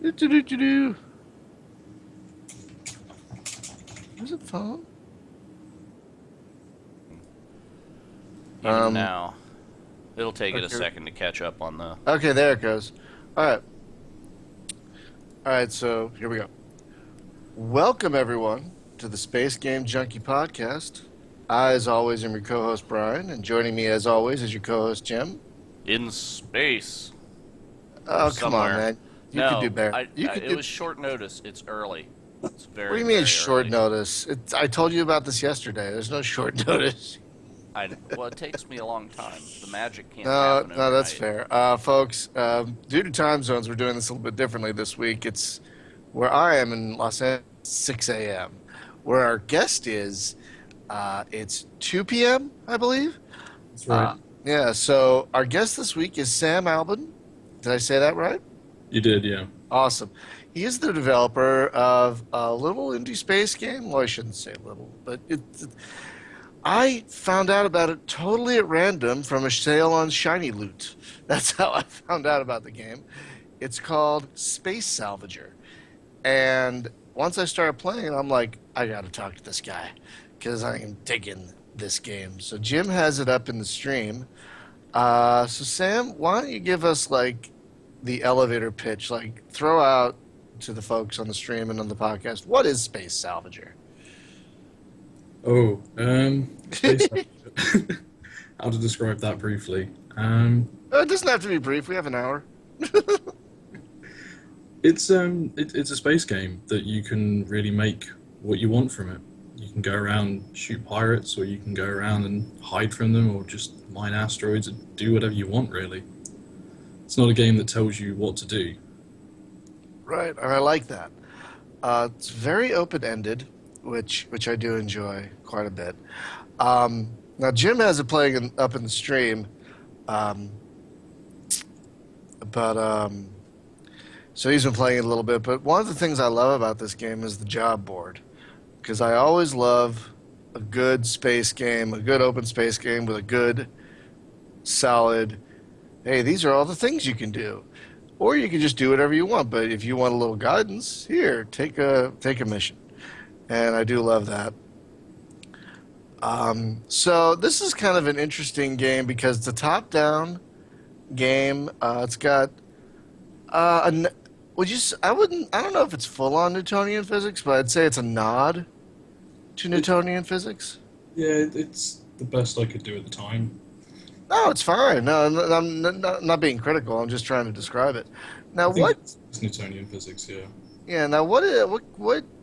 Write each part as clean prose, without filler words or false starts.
Do-do-do-do-do. Where's it phone? Even Um, now, it'll take it a okay. second to catch up on the. Okay, there it goes. All right. All right, so here we go. Welcome, everyone, to the Space Game Junkie Podcast. I, as always, am your co host, Brian, and joining me, as always, is your co host, Jim. In space or Oh, come on, somewhere. man. You could do No, better. You could it do. was short notice. It's early. It's What do very, you mean very short early. notice? I told you about this yesterday. There's no short notice. Well, it takes me a long time. The magic can't No, happen no, that's overnight. fair. Folks, due to time zones, we're doing this a little bit differently this week. It's where I am in Los Angeles, 6 a.m. Where our guest is, it's 2 p.m., I believe. That's right. Uh, yeah, so our guest this week is Sam Albin. Did I say that right? You did, yeah. Awesome. He is the developer of a little indie space game. Well, I shouldn't say little, but I found out about it totally at random from a sale on Shiny Loot. That's how I found out about the game. It's called Space Salvager. And once I started playing, I'm like, I got to talk to this guy because I am digging this game. So Jim has it up in the stream. So Sam, why don't you give us like the elevator pitch? Like throw out to the folks on the stream and on the podcast, what is Space Salvager? Oh, space. How to describe that briefly? It doesn't have to be brief. We have an hour. It's a space game that you can really make what you want from it. You can go around shoot pirates, or you can go around and hide from them, or just mine asteroids and do whatever you want. Really, it's not a game that tells you what to do. Right, and I like that. It's very open-ended, which I do enjoy quite a bit. Now Jim has it playing up in the stream, um, but so he's been playing it a little bit. But one of the things I love about this game is the job board, because I always love a good space game, a good open space game with a good, solid. Hey, these are all the things you can do. Or you can just do whatever you want. But if you want a little guidance, here, take a mission. And I do love that. So this is kind of an interesting game because it's a top-down game. It's got would you? I don't know if it's full-on Newtonian physics, but I'd say it's a nod to It, Newtonian physics. yeah, it's the best I could do at the time. No, it's fine. No, I'm not being critical. I'm just trying to describe it. Now, I think what? it's Newtonian physics. Yeah. Yeah. Now, what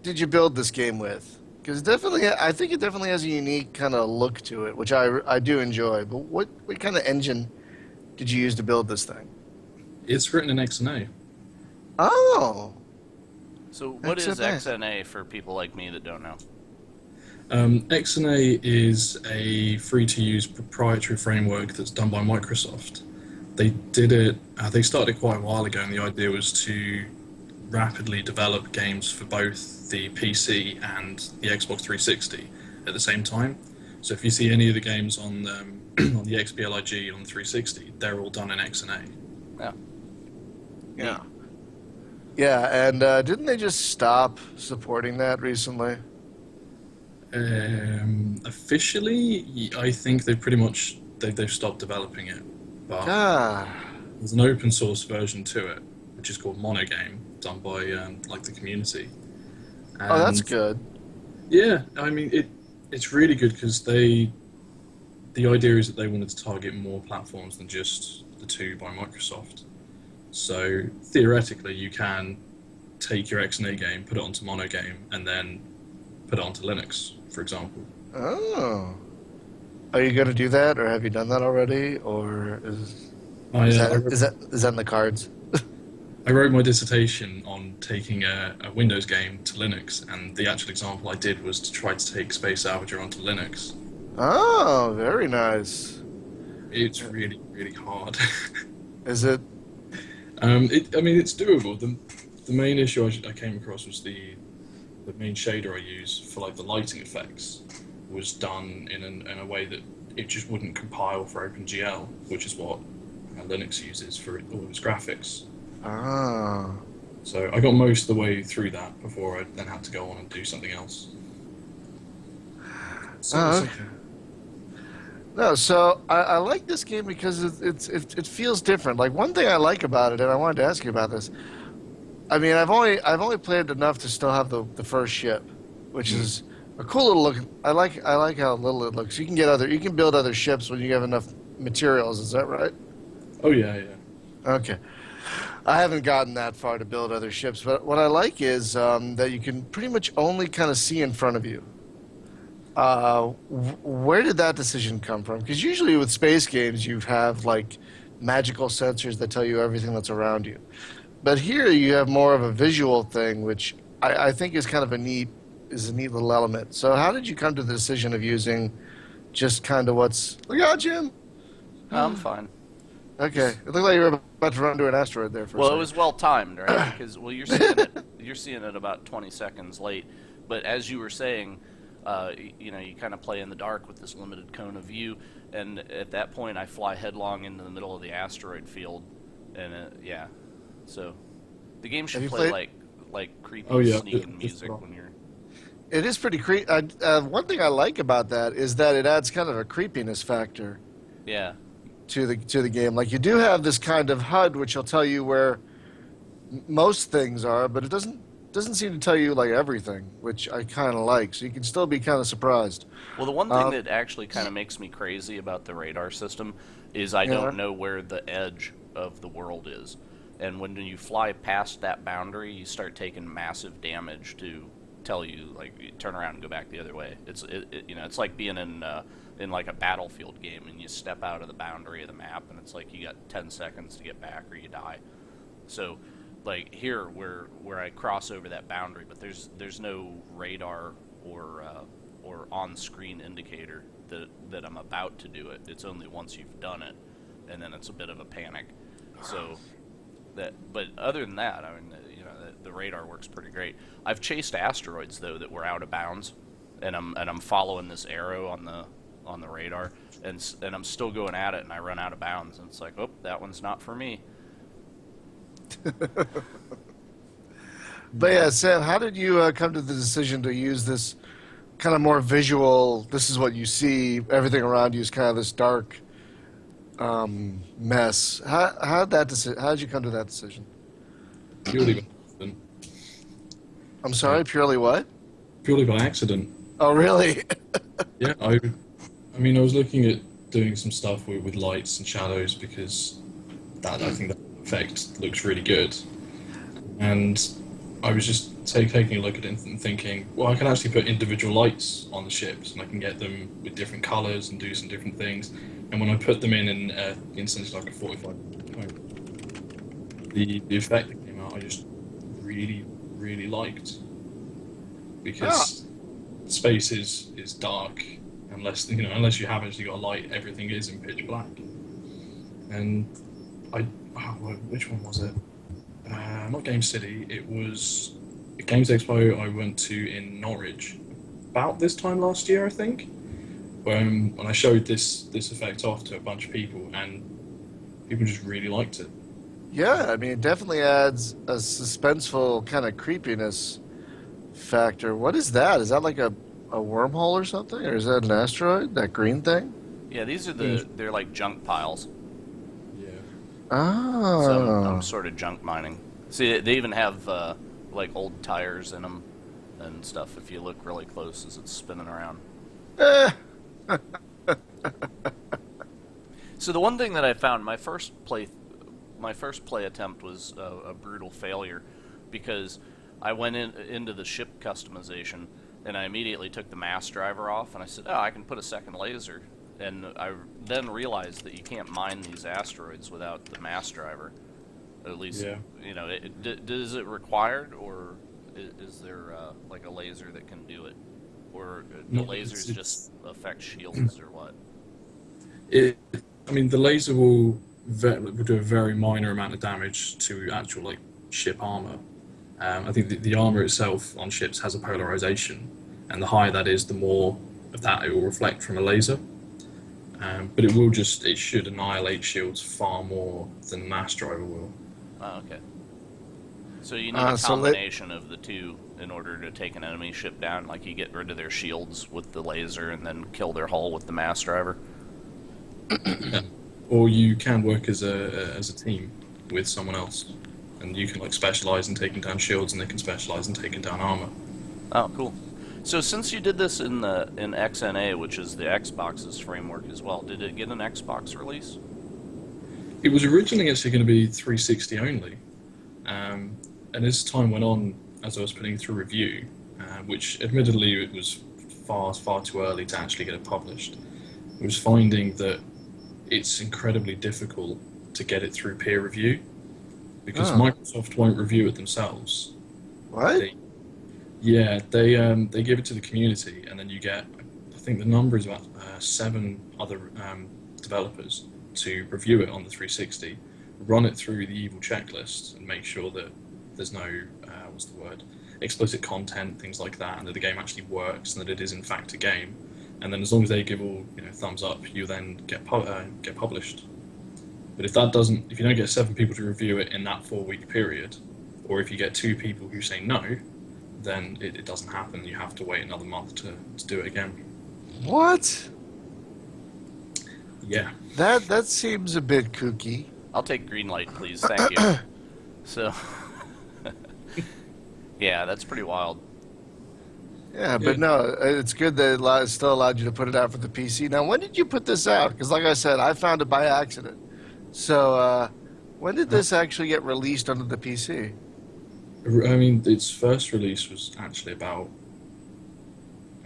did you build this game with? Because definitely, I think it definitely has a unique kind of look to it, which I do enjoy. But what kind of engine did you use to build this thing? It's written in XNA. Oh, So, what is XMA. XNA for people like me that don't know? XNA is a free-to-use proprietary framework that's done by Microsoft. They did it. They started it quite a while ago, and the idea was to rapidly develop games for both the PC and the Xbox 360 at the same time. So if you see any of the games on on the XBLIG on the 360, they're all done in XNA. Yeah. Yeah. Yeah, and didn't they just stop supporting that recently? Officially, I think they've stopped developing it, but Ah. there's an open source version to it, which is called Monogame, done by like the community. Oh, that's And good. yeah, I mean it's really good because the idea is that they wanted to target more platforms than just the two by Microsoft. So theoretically, you can take your XNA game, put it onto Monogame, and then put it onto Linux, for example. Oh. Are you going to do that, or have you done that already, or I, is uh, that I, wrote, is that in the cards? I wrote my dissertation on taking a Windows game to Linux, and the actual example I did was to try to take Space Salvager onto Linux. Oh, very nice. It's really, really hard. Is it? I mean, it's doable. The main issue I came across was the main shader I use for like the lighting effects was done in a way that it just wouldn't compile for OpenGL, which is what Linux uses for all of its graphics. Ah. So I got most of the way through that before I then had to go on and do something else. So, Oh, so okay. No, so I like this game because it feels different. Like one thing I like about it, and I wanted to ask you about this. I mean, I've only played enough to still have the first ship, which mm. is a cool little look. I like how little it looks. You can build other ships when you have enough materials. Is that right? Oh yeah, yeah. Okay. I haven't gotten that far to build other ships, but what I like is that you can pretty much only kind of see in front of you. Where did that decision come from? Because usually with space games, you have like magical sensors that tell you everything that's around you. But here you have more of a visual thing, which I think is kind of a neat little element. So how did you come to the decision of using just kind of what's look out, Jim? I'm fine. Okay, it looked like you were about to run into an asteroid there for a Well, it second. was well timed, right? Because you're seeing it about 20 seconds late. But as you were saying, you kind of play in the dark with this limited cone of view, and at that point, I fly headlong into the middle of the asteroid field, and yeah. So the game should Have you play played? like creepy Oh yeah. sneaking Just music when you're. It is pretty creepy. One thing I like about that is that it adds kind of a creepiness factor Yeah. to the game. Like you do have this kind of HUD which will tell you where most things are, but it doesn't seem to tell you like everything, which I kind of like. So you can still be kind of surprised. Well, the one thing Um, that actually kind of makes me crazy about the radar system is I yeah. don't know where the edge of the world is. And when you fly past that boundary, you start taking massive damage to tell you like you turn around and go back the other way. It's like being in like a battlefield game and you step out of the boundary of the map and it's like you got 10 seconds to get back or you die. So like here where I cross over that boundary, but there's no radar or on-screen indicator that I'm about to do it. It's only once you've done it, and then it's a bit of a panic. So but other than that, I mean, the radar works pretty great. I've chased asteroids though that were out of bounds, and I'm following this arrow on the radar, and I'm still going at it, and I run out of bounds, and it's like, oh, that one's not for me. But yeah, Sam, how did you come to the decision to use this kind of more visual? This is what you see. Everything around you is kind of this dark mess. How did you come to that decision? purely by accident. I'm Uh, sorry, purely what? purely by accident. Oh, really? Yeah, I mean, I was looking at doing some stuff with lights and shadows because I think that effect looks really good. And I was just taking a look at it and thinking, well, I can actually put individual lights on the ships and I can get them with different colors and do some different things. And when I put them in essentially like a 45 point, the effect that came out, I just really, really liked because space is dark unless you have actually got a light, everything is in pitch black. And which one was it? Not Game City. It was a Games Expo I went to in Norwich about this time last year, I think. When I showed this effect off to a bunch of people, and people just really liked it. Yeah, I mean, it definitely adds a suspenseful kind of creepiness factor. What is that? Is that like a wormhole or something? Or is that an asteroid? That green thing? Yeah, these are Mm. they're like junk piles. Yeah. So I'm Oh. sort of junk mining. See, they even have like old tires in them and stuff. If you look really close, as it's spinning around. Eh. So the one thing that I found my first play attempt was a brutal failure because I went into the ship customization and I immediately took the mass driver off and I said, oh, I can put a second laser. And I then realized that you can't mine these asteroids without the mass driver. At least, Yeah. does it required, or is there like a laser that can do it, or the No, lasers it's just affect shields or what? it. I mean, the laser will do a very minor amount of damage to actual like ship armor. I think the armor itself on ships has a polarization, and the higher that is, the more of that it will reflect from a laser. But it should annihilate shields far more than the mass driver will. Oh, okay. So you need a So combination of the two in order to take an enemy ship down. Like you get rid of their shields with the laser and then kill their hull with the mass driver. Yeah. Or you can work as a team with someone else, and you can like specialize in taking down shields, and they can specialize in taking down armor. Oh, cool. So since you did this in XNA, which is the Xbox's framework as well, did it get an Xbox release? It was originally actually going to be 360 only, and as time went on, as I was putting through review, which admittedly it was far too early to actually get it published, I was finding that it's incredibly difficult to get it through peer review because Microsoft won't review it themselves. what? They give it to the community, and then you get, I think the number is about 7 other developers to review it on the 360, run it through the evil checklist, and make sure that there's no explicit content, things like that, and that the game actually works and that it is in fact a game. And then as long as they give all thumbs up, you then get published. But if you don't get 7 people to review it in that 4-week period, or if you get 2 people who say no, then it doesn't happen. You have to wait another month to do it again. What? Yeah. That seems a bit kooky. I'll take green light, please. Thank you. So, yeah, that's pretty wild. Yeah, but no, it's good that it still allowed you to put it out for the PC. Now, when did you put this out? Because like I said, I found it by accident. So, when did this actually get released onto the PC? I mean, its first release was actually about,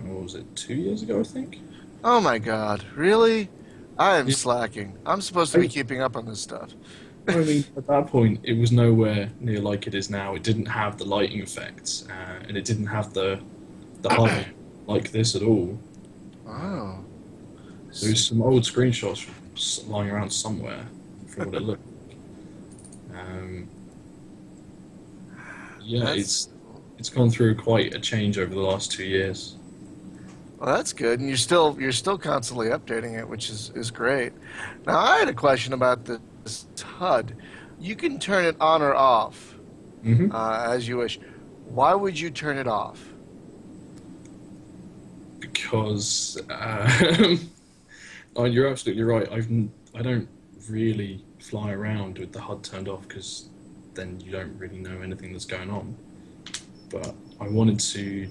what was it, 2 years ago, I think? Oh my God, really? I am slacking. I'm supposed to be keeping up on this stuff. I mean, at that point, it was nowhere near like it is now. It didn't have the lighting effects, and it didn't have the HUD like this at all. Oh. There's some old screenshots lying around somewhere from what it looked like. It's gone through quite a change over the last 2 years. Well, that's good, and you're still constantly updating it, which is great. Now, I had a question about this HUD. You can turn it on or off as you wish. Why would you turn it off? Because oh, you're absolutely right. I don't really fly around with the HUD turned off because then you don't really know anything that's going on. But I wanted to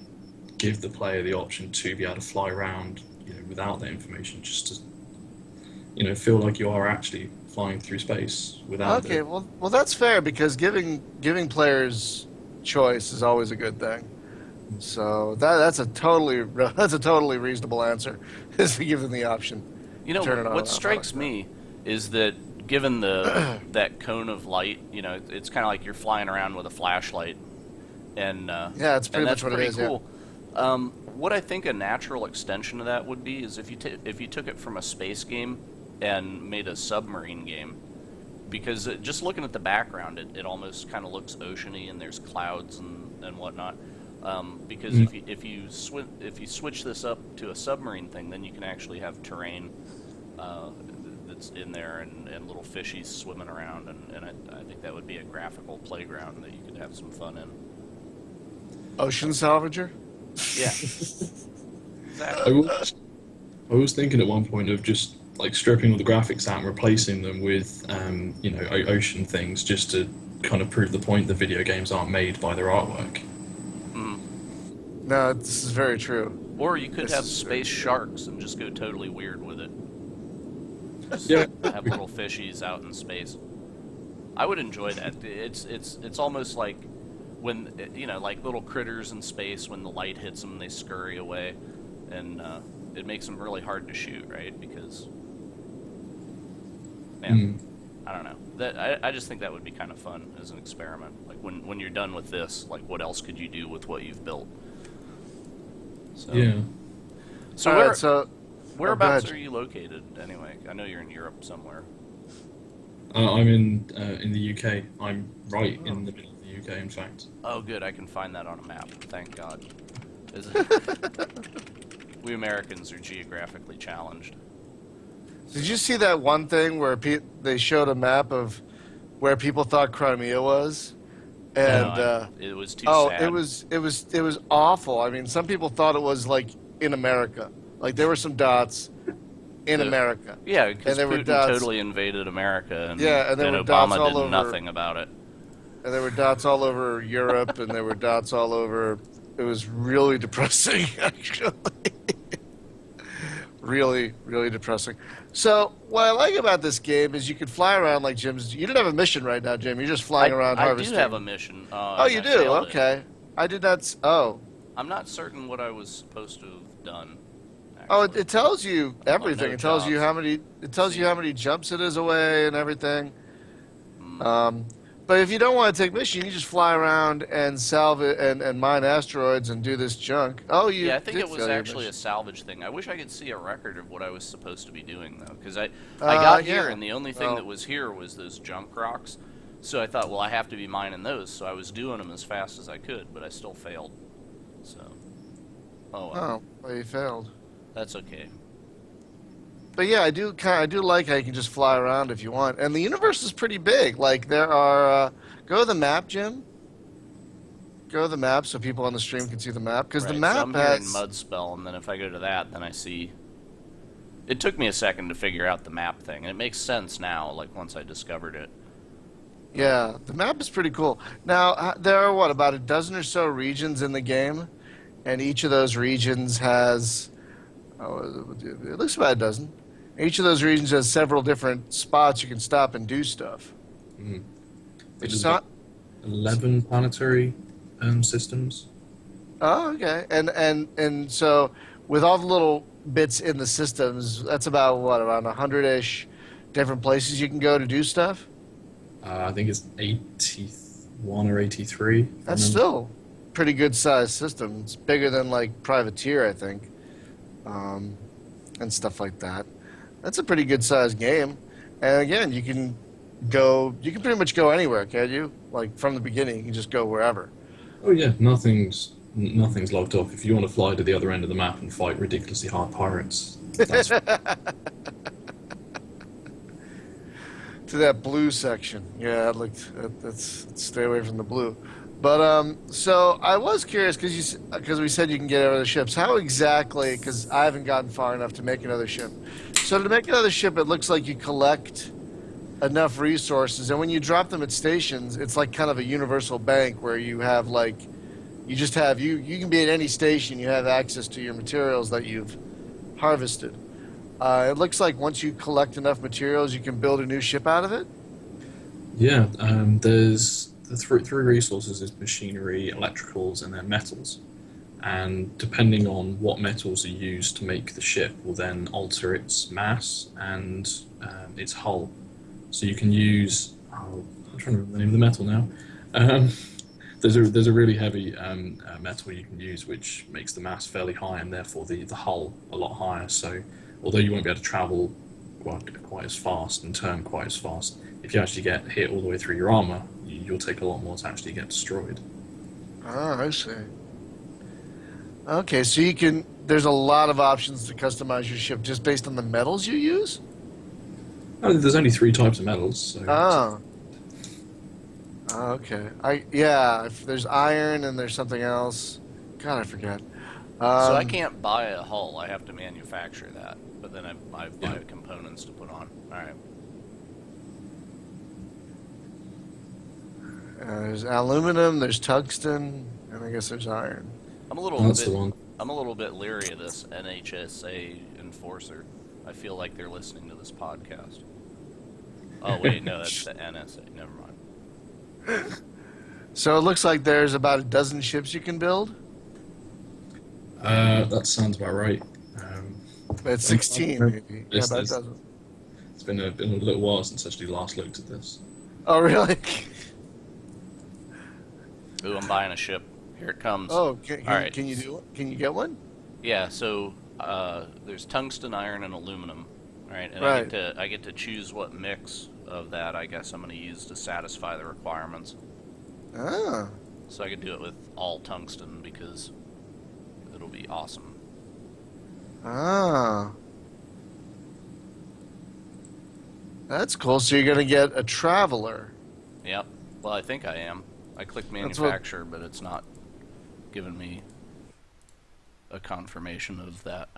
give the player the option to be able to fly around, without that information, just to, feel like you are actually flying through space without. Okay, well, that's fair because giving players choice is always a good thing. So that's a totally reasonable answer, is to give them the option. Turn it on What strikes me is that given that cone of light, it's kind of like you're flying around with a flashlight, and yeah, it's pretty much what it is. Cool. Yeah. What I think a natural extension of that would be is if you took it from a space game and made a submarine game, because just looking at the background, it almost kind of looks oceany and there's clouds and whatnot. Because if you switch this up to a submarine thing, then you can actually have terrain that's in there and little fishies swimming around, and I think that would be a graphical playground that you could have some fun in. Ocean Salvager? Yeah. Exactly. I was thinking at one point of just like stripping all the graphics out and replacing them with ocean things, just to kind of prove the point that video games aren't made by their artwork. No, this is very true. Or you could have space sharks and just go totally weird with it. Just have little fishies out in space. I would enjoy that. It's almost like when like little critters in space, when the light hits them, they scurry away, and it makes them really hard to shoot, right? Because I don't know. I just think that would be kind of fun as an experiment. Like when you're done with this, like what else could you do with what you've built? So, yeah. So whereabouts are you located anyway? I know you're in Europe somewhere. I'm in the UK. I'm right in the middle of the UK, in fact. Oh, good. I can find that on a map. Thank God. We Americans are geographically challenged. Did you see that one thing where they showed a map of where people thought Crimea was? And it was too oh, sad. it was awful. I mean, some people thought it was like in America. Like there were some dots in The, America, yeah, and because there were Putin dots. totally invaded America, Yeah, and there and were dots Obama all did over, nothing about it. and there were dots all over Europe, and there were dots all over. It was really depressing, actually. Really, really depressing. So, what I like about this game is you can fly around like Jim's. You don't have a mission right now, Jim. You're just flying around I do harvesting. have a mission. Oh, And you I do? failed it. Okay. I did not. Oh. I'm not certain what I was supposed to have done. Oh, Actually, it tells you everything. no It tells you jobs. how many. It tells you See. how many jumps it is away and everything. Hmm. But if you don't want to take mission, you just fly around and salve it and mine asteroids and do this junk. Oh, you Yeah, I think did it was fail your actually a mission. salvage thing. I wish I could see a record of what I was supposed to be doing though, because I got here Yeah. and the only thing that was here was those junk rocks. So I thought, well, I have to be mining those. So I was doing them as fast as I could, but I still failed. So, oh well, Oh, well, you failed. that's okay. But yeah, I do like how you can just fly around if you want, and the universe is pretty big. Like there are, go to the map, Jim. Go to the map so people on the stream can see the map because the Right. So map I'm here in has. Mudspell, and then if I go to that, then I see. It took me a second to figure out the map thing, and it makes sense now. Like once I discovered it. Yeah, the map is pretty cool. Now, there are what, about a dozen or so regions in the game, and each of those regions has, oh, it looks about a dozen. Each of those regions has several different spots you can stop and do stuff. Mm. Which There's is about not, 11 planetary systems. oh, okay. And so with all the little bits in the systems, that's about what, around 100-ish different places you can go to do stuff? I think it's 81 or 83. if I That's remember. still pretty good sized system. It's bigger than like Privateer, I think, and stuff like that. That's a pretty good sized game. And again, you can pretty much go anywhere, can't you? Like from the beginning, you can just go wherever. Oh yeah, nothing's locked off. If you want to fly to the other end of the map and fight ridiculously hard pirates, that's To that blue section. Yeah, that's stay away from the blue. But so I was curious because we said you can get other ships. How exactly? Because I haven't gotten far enough to make another ship. So to make another ship, it looks like you collect enough resources, and when you drop them at stations, it's like kind of a universal bank where you have like you just have you can be at any station, you have access to your materials that you've harvested. It looks like once you collect enough materials, you can build a new ship out of it. yeah. There's the three resources: is machinery, electricals, and then metals. And depending on what metals are used to make the ship, will then alter its mass and its hull. So you can use. Oh, I'm trying to remember the name of the metal now. Um, there's a really heavy metal you can use, which makes the mass fairly high, and therefore the hull a lot higher. So although you won't be able to travel quite as fast and turn quite as fast, if you actually get hit all the way through your armor, you'll take a lot more to actually get destroyed. Oh, I see. Okay, so you can. There's a lot of options to customize your ship just based on the metals you use. Oh, there's only three types of metals. So Oh. Oh, okay. There's iron and there's something else. God, I forget. So I can't buy a hull. I have to manufacture that. But then I buy components to put on. All right. There's aluminum, there's tungsten, and I guess there's iron. I'm a little that's bit the one. I'm a little bit leery of this NHSA enforcer. I feel like they're listening to this podcast. Oh wait, no, that's the NSA. Never mind. So it looks like there's about a dozen ships you can build. That sounds about right. It's 16, maybe. Yeah, It's, about a it's, dozen. it's been a little while since I actually last looked at this. Oh, really? Ooh, I'm buying a ship. Here it comes. Oh, All right. can you do it? Can you get one? Yeah. So there's tungsten, iron, and aluminum. All right, and Right. I get to choose what mix of that I guess I'm going to use to satisfy the requirements. Ah. So I could do it with all tungsten because it'll be awesome. Ah. That's cool. So you're going to get a traveler. Yep. Well, I think I am. I clicked That's what. manufacture, but it's not giving me a confirmation of that.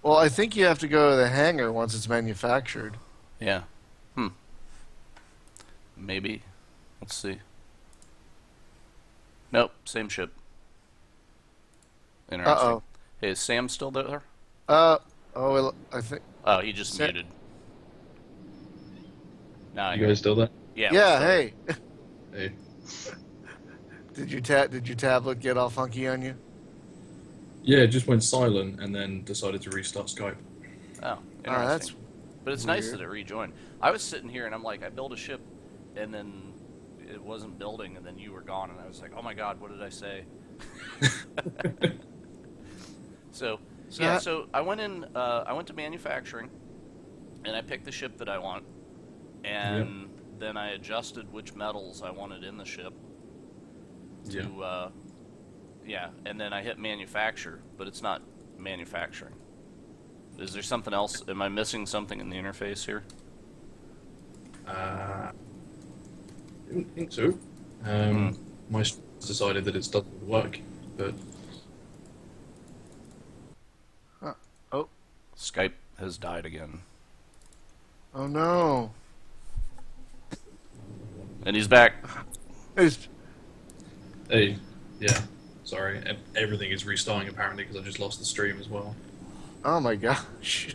Well, I think you have to go to the hangar once it's manufactured. Yeah. Hmm. Maybe. Let's see. Nope. Same ship. Interesting. Uh-oh. Hey, is Sam still there? Uh oh. Well, I think. Oh, he just Sa- muted. Now I You hear guys him. still there? Yeah, we're Yeah. still here. Hey, Hey. did your tablet get all funky on you? Yeah, it just went silent and then decided to restart Skype. Oh, Ah, interesting. that's But it's nice that weird. it rejoined. I was sitting here and I'm like, I built a ship, and then it wasn't building, and then you were gone, and I was like, oh my god, what did I say? So So, yeah, so I went in. I went to manufacturing, and I picked the ship that I want, Yep. and then I adjusted which metals I wanted in the ship to. Yeah. Yeah, and then I hit manufacture, but it's not manufacturing. Is there something else? Am I missing something in the interface here? I didn't think so. Hmm. My decided that it doesn't work, but huh. Oh, Skype has died again, oh no. and he's back. It's, hey, yeah, sorry, everything is restarting apparently because I just lost the stream as well. oh my gosh.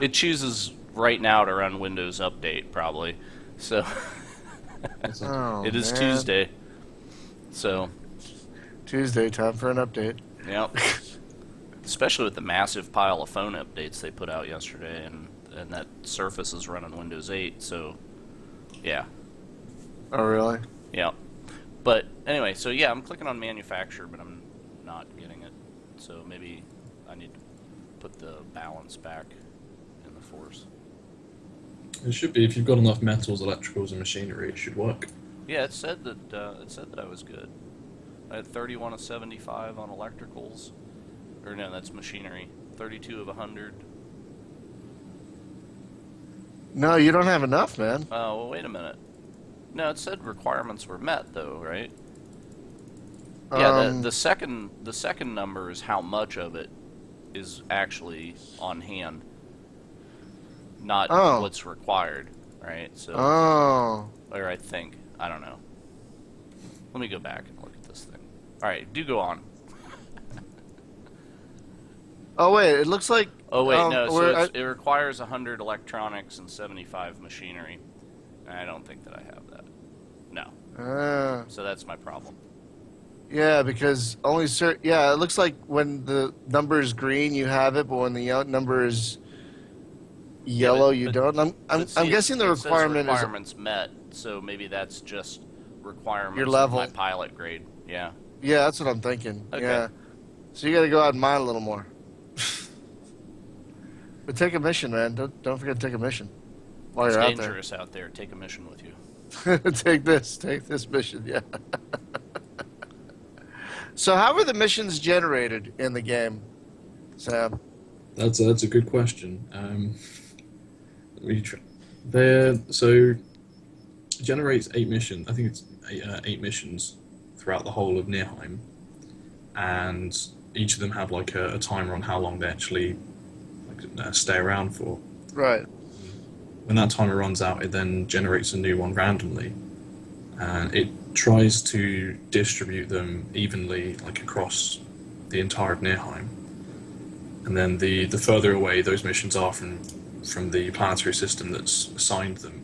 It chooses right now to run Windows Update, probably. So That's not Oh it is man. Tuesday. So Tuesday, time for an update. yep. Especially with the massive pile of phone updates they put out yesterday, and that Surface is running Windows 8. So yeah, Oh really? yeah. But anyway, so yeah, I'm clicking on manufacture, but I'm not getting it. So maybe I need to put the balance back in the force. It should be if you've got enough metals, electricals, and machinery, it should work. Yeah, it said that I was good. I had 31 of 75 on electricals, or no, that's machinery. 32 of 100. No, you don't have enough, man. Oh, well, wait a minute. No, it said requirements were met though, right? Yeah, the second number is how much of it is actually on hand, not Oh. what's required, right? So, Oh. or I think, I don't know. Let me go back and look at this thing. All right, do go on. Oh wait, it looks like. Oh wait, no. So we're- it requires 100 electronics and 75 machinery. And I don't think that I have that. No. So that's my problem. Yeah, because only certain. Yeah, it looks like when the number is green, you have it, but when the number is yellow, you but- don't. I'm See, guessing the it says requirement is requirements met. So maybe that's just requirements your of level. my pilot grade. Yeah. Yeah, that's what I'm thinking. Okay. Yeah, so you got to go out and mine a little more. But take a mission, man. Don't forget to take a mission while It's you're out dangerous out there. Take a mission with you. there. Take this mission. Yeah. So how are the missions generated in the game, Sam? That's a good question. There, so it generates 8 missions. I think it's 8 missions throughout the whole of Nirheim, and each of them have like a timer on how long they actually stay around for. Right. When that timer runs out, it then generates a new one randomly, and it tries to distribute them evenly, like across the entire of Nirheim. And then the further away those missions are from the planetary system that's assigned them,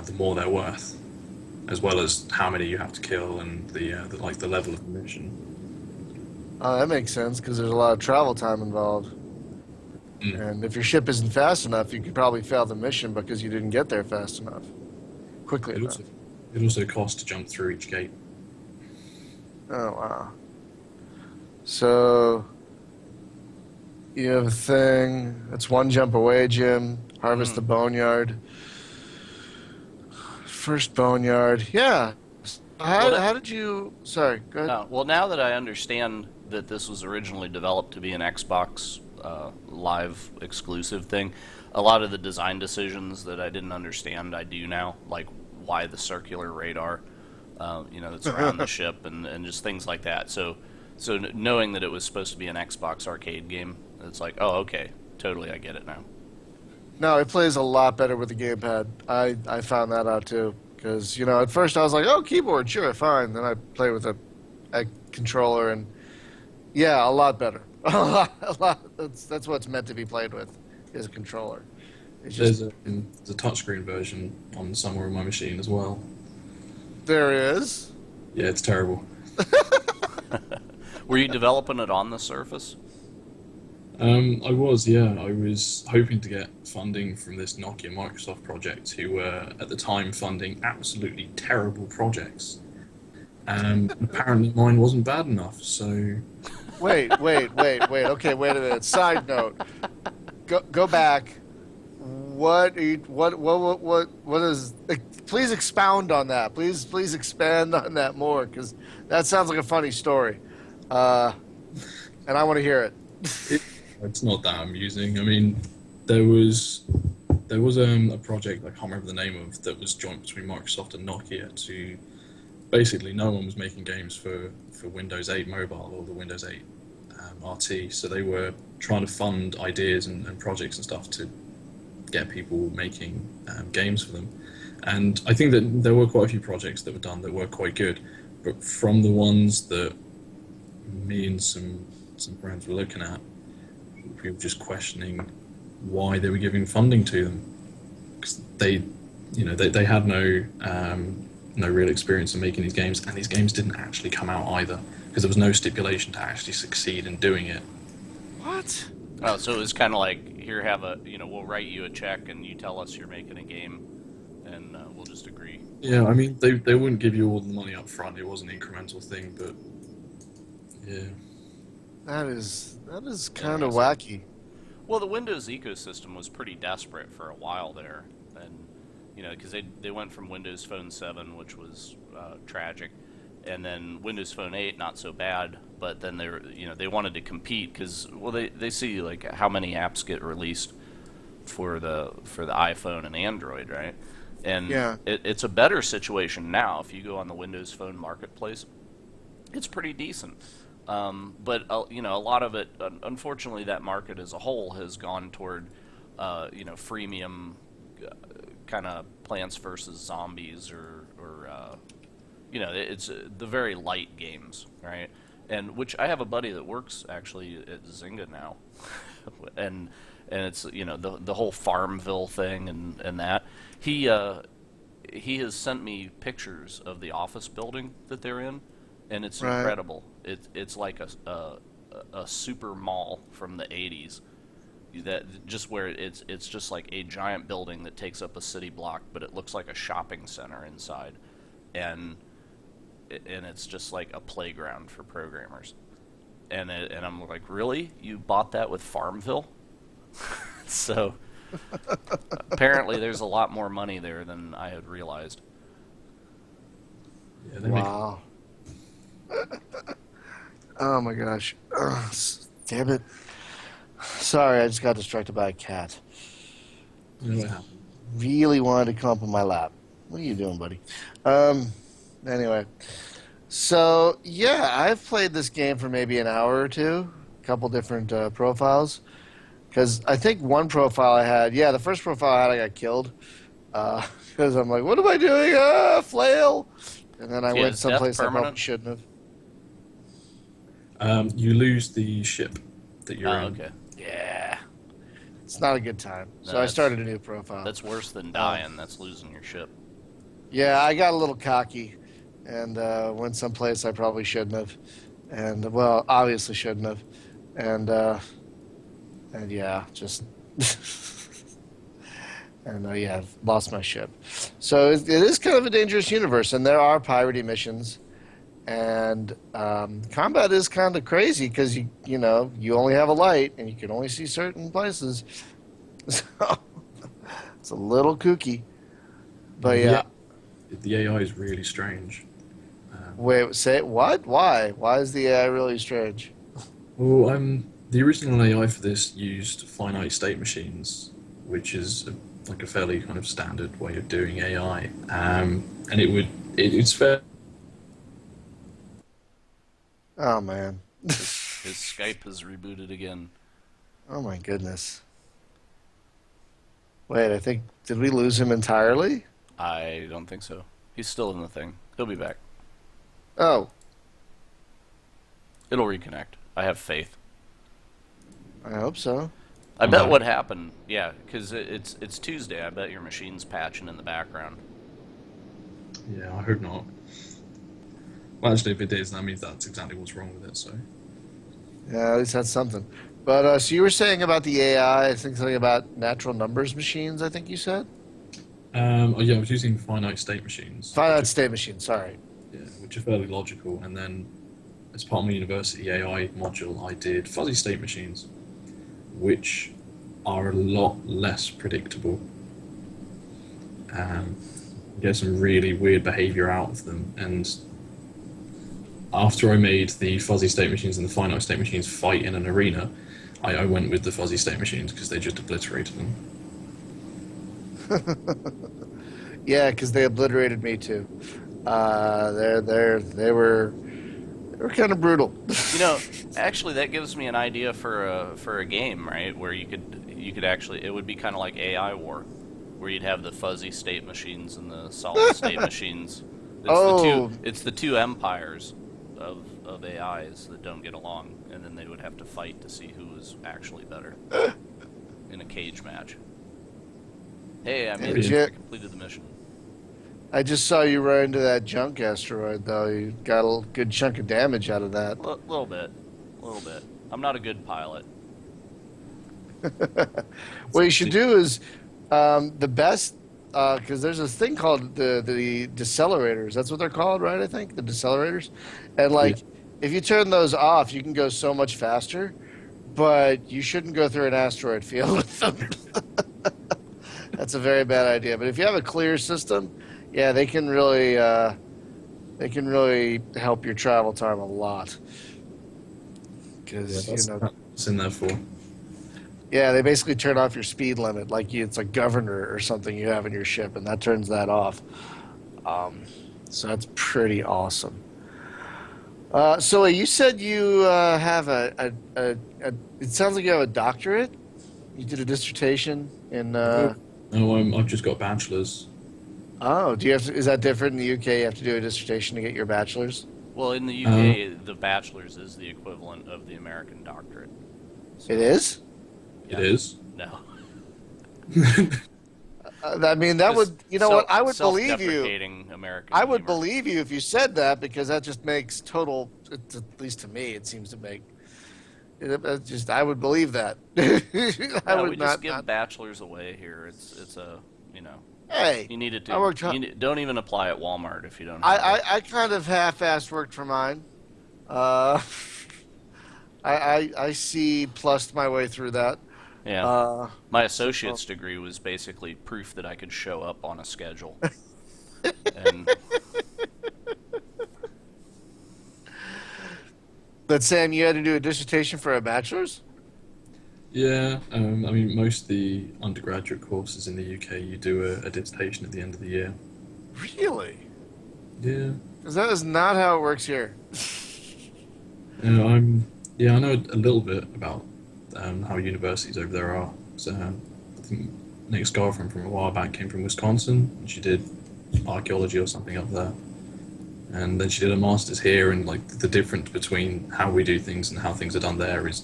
the more they're worth, as well as how many you have to kill and the level of the mission. Oh, that makes sense because there's a lot of travel time involved. And if your ship isn't fast enough, you could probably fail the mission because you didn't get there fast enough, quickly enough. It also costs to jump through each gate. Oh wow! So you have a thing. That's one jump away, Jim. Harvest the boneyard. First boneyard. Yeah. How did you? Sorry. Go ahead. Well, now that I understand that this was originally developed to be an Xbox Live exclusive thing, a lot of the design decisions that I didn't understand, I do now. Like why the circular radar, that's around the ship, and just things like that. So knowing that it was supposed to be an Xbox arcade game, it's like, oh, okay, totally, I get it now. No, it plays a lot better with the gamepad. I found that out too. Because, at first I was like, oh, keyboard, sure, fine. Then I play with a controller, and yeah, a lot better. A lot. That's what it's meant to be played with, is a controller. It's just, There's a touchscreen version on somewhere on my machine as well. there is. Yeah, it's terrible. Were you developing it on the Surface? I was, yeah. I was hoping to get funding from this Nokia Microsoft project, who were at the time funding absolutely terrible projects. And apparently mine wasn't bad enough, so Wait. Okay, wait a minute. Side note. Go back. What are you, what is? Please expound on that. Please expand on that more, because that sounds like a funny story, and I want to hear it. it's not that amusing. I mean, there was a project I can't remember the name of that was joint between Microsoft and Nokia to basically no one was making games for Windows 8 Mobile or the Windows 8 RT, so they were trying to fund ideas and projects and stuff to get people making games for them. And I think that there were quite a few projects that were done that were quite good, but from the ones that me and some friends were looking at, we were just questioning why they were giving funding to them, because they had no real experience in making these games, and these games didn't actually come out either, because there was no stipulation to actually succeed in doing it. What? Oh, so it was kind of like, here, we'll write you a check, and you tell us you're making a game, and we'll just agree. Yeah, I mean, they wouldn't give you all the money up front. It was an incremental thing, but yeah. That is kind of wacky. Well, the Windows ecosystem was pretty desperate for a while there, and because they went from Windows Phone 7, which was tragic, and then Windows Phone 8, not so bad, but then they wanted to compete because they see like how many apps get released for the iPhone and Android, right? And Yeah. it's a better situation now. If you go on the Windows Phone marketplace, it's pretty decent. But a lot of it, unfortunately, that market as a whole has gone toward freemium kind of Plants vs Zombies or it's the very light games, right? And which I have a buddy that works actually at Zynga now, and it's the whole Farmville thing and that he has sent me pictures of the office building that they're in, and it's Right. incredible. It's like a super mall from the 80s. That just where it's just like a giant building that takes up a city block, but it looks like a shopping center inside, and it's just like a playground for programmers. And I'm like, really? You bought that with Farmville? So apparently there's a lot more money there than I had realized. Yeah, they Wow. Oh my gosh. Ugh, damn it. Sorry, I just got distracted by a cat. make what happened. Really wanted to come up in my lap. What are you doing, buddy? Anyway. So, yeah, I've played this game for maybe an hour or two. A couple different profiles. Because I think one profile I had, the first profile I had, I got killed. Because I'm like, what am I doing? Flail! And then I Yeah, went is death someplace I probably permanent? shouldn't have. You lose the ship that you're Oh, in. okay. Yeah. It's not a good time. So No, I that's- started a new profile. That's worse than dying. That's losing your ship. Yeah, I got a little cocky and went someplace I probably shouldn't have. And, well, obviously shouldn't have. And yeah, just. and lost my ship. So it is kind of a dangerous universe, and there are piratey missions. And combat is kind of crazy because you only have a light and you can only see certain places. So it's a little kooky. But yeah. The AI is really strange. Wait, say what? Why? Why is the AI really strange? Well, the original AI for this used finite state machines, which is like a fairly kind of standard way of doing AI, and it's fair. Oh man. His Skype has rebooted again. Oh my goodness. Wait, I think did we lose him entirely? I don't think so. He's still in the thing. He'll be back. Oh, It'll reconnect. I have faith. I hope so. I bet Okay. what happened, yeah, because it's Tuesday. I bet your machine's patching in the background. Yeah, I hope not. Well, actually, if it is, that means that's exactly what's wrong with it. So, Yeah, at least that's something. But so you were saying about the AI, I think something about natural numbers machines, I think you said? oh yeah, I was using finite state machines, Finite state machine, sorry. yeah, which are fairly logical. And then, as part of my university AI module, I did fuzzy state machines, which are a lot less predictable. You get some really weird behavior out of them. And after I made the fuzzy state machines and the finite state machines fight in an arena, I went with the fuzzy state machines because they just obliterated them. Yeah, because they obliterated me too. They were kind of brutal. You know, actually, that gives me an idea for a game, right? Where you could actually it would be kind of like AI War, where you'd have the fuzzy state machines and the solid state machines. Oh. It's the two empires of AIs that don't get along, and then they would have to fight to see who was actually better in a cage match. Hey, I made it. Legit. I completed the mission. I just saw you run into that junk asteroid, though. You got a good chunk of damage out of that. Little bit, little bit. I'm not a good pilot. What you should do is the best, because there's this thing called the decelerators. That's what they're called, right? I think the decelerators, and like if you turn those off, you can go so much faster. But you shouldn't go through an asteroid field with them. That's a very bad idea. But if you have a clear system, yeah, they can really help your travel time a lot. Yeah, Because that's in there for. yeah, they basically turn off your speed limit, like it's a governor or something you have in your ship, and that turns that off. So that's pretty awesome. So you said you have it sounds like you have a doctorate. You did a dissertation in. No, I've just got a bachelor's. Oh, do you have to, is that different in the UK? You have to do a dissertation to get your bachelor's? Well, in the UK, the bachelor's is the equivalent of the American doctorate. So, It is? yeah. It is. No. I mean, that would, you know what? I would believe you. Self-deprecating American I would humor. believe you if you said that because that just makes total, at least to me, it seems to make. I would believe that. I No, would we not. just give bachelors away here. It's a Hey, you need it I worked. don't even apply at Walmart if you don't. Have it. I kind of half-assed worked for mine. Uh, I C plussed my way through that. Yeah. My associate's degree was basically proof that I could show up on a schedule. And But Sam, you had to do a dissertation for a bachelor's? Yeah, I mean, most of the undergraduate courses in the UK, you do a dissertation at the end of the year. Really? Yeah, Because that is not how it works here. yeah, I know a little bit about how universities over there are. So, I think Nick's girlfriend from a while back came from Wisconsin, and she did archaeology or something up there. And then she did a master's here, and like the difference between how we do things and how things are done there is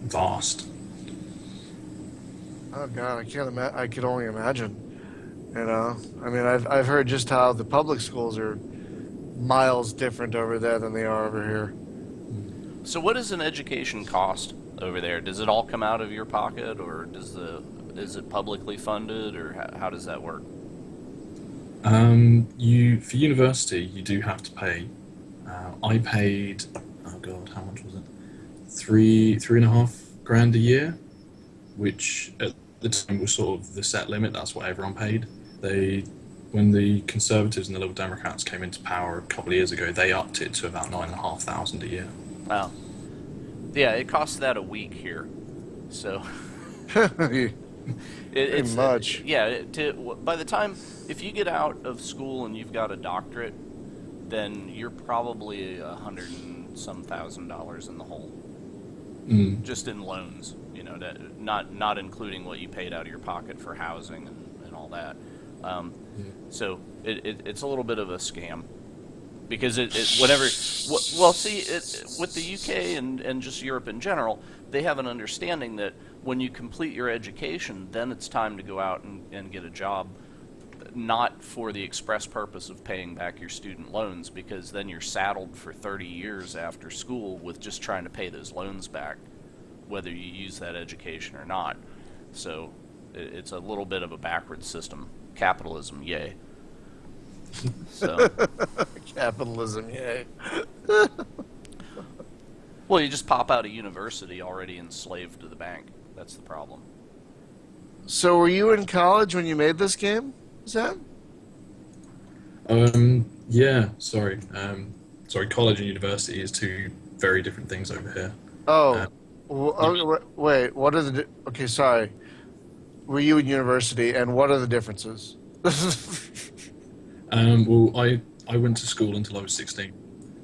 vast. Oh God, I can't imagine. I could only imagine. You know, I mean, I've heard just how the public schools are miles different over there than they are over here. so, what does an education cost over there? Does it all come out of your pocket, or is it publicly funded, or how does that work? You for university, you do have to pay. I paid, oh God, how much was it? Three and a half grand a year, which at the time was sort of the set limit. That's what everyone paid. When the Conservatives and the Liberal Democrats came into power a couple of years ago, they upped it to about 9,500 a year. Wow. Yeah, it costs that a week here. So, Pretty It's much. yeah. By the time if you get out of school and you've got a doctorate, then you're probably $100,000 in the hole, Mm. just in loans. Not including what you paid out of your pocket for housing and all that. Um, Yeah. so it's a little bit of a scam because whatever. Well, see, with the UK and just Europe in general, they have an understanding that when you complete your education, then it's time to go out and get a job, not for the express purpose of paying back your student loans, because then you're saddled for 30 years after school with just trying to pay those loans back, whether you use that education or not. So it's a little bit of a backwards system. Capitalism, yay. So, Capitalism, yay. well, you just pop out of university already enslaved to the bank. That's the problem. So were you in college when you made this game, Sam? Yeah, sorry. Sorry, college and university is two very different things over here. Oh, Uh, wait. What are the? Okay, sorry. Were you in university, and what are the differences? well, I went to school until I was 16,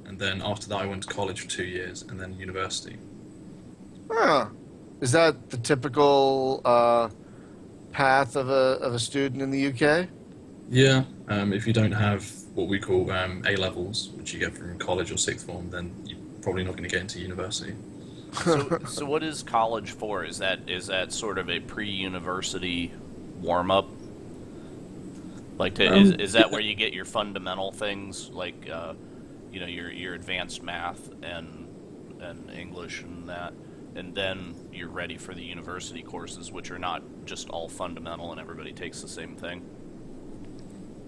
and then after that I went to college for 2 years, and then university. Huh. Is that the typical path of a student in the UK? Yeah, if you don't have what we call A levels, which you get from college or sixth form, then you're probably not going to get into university. So what is college for? Is that sort of a pre-university warm-up? Like, is that where you get your fundamental things, like your advanced math and English and that, and then you're ready for the university courses, which are not just all fundamental and everybody takes the same thing?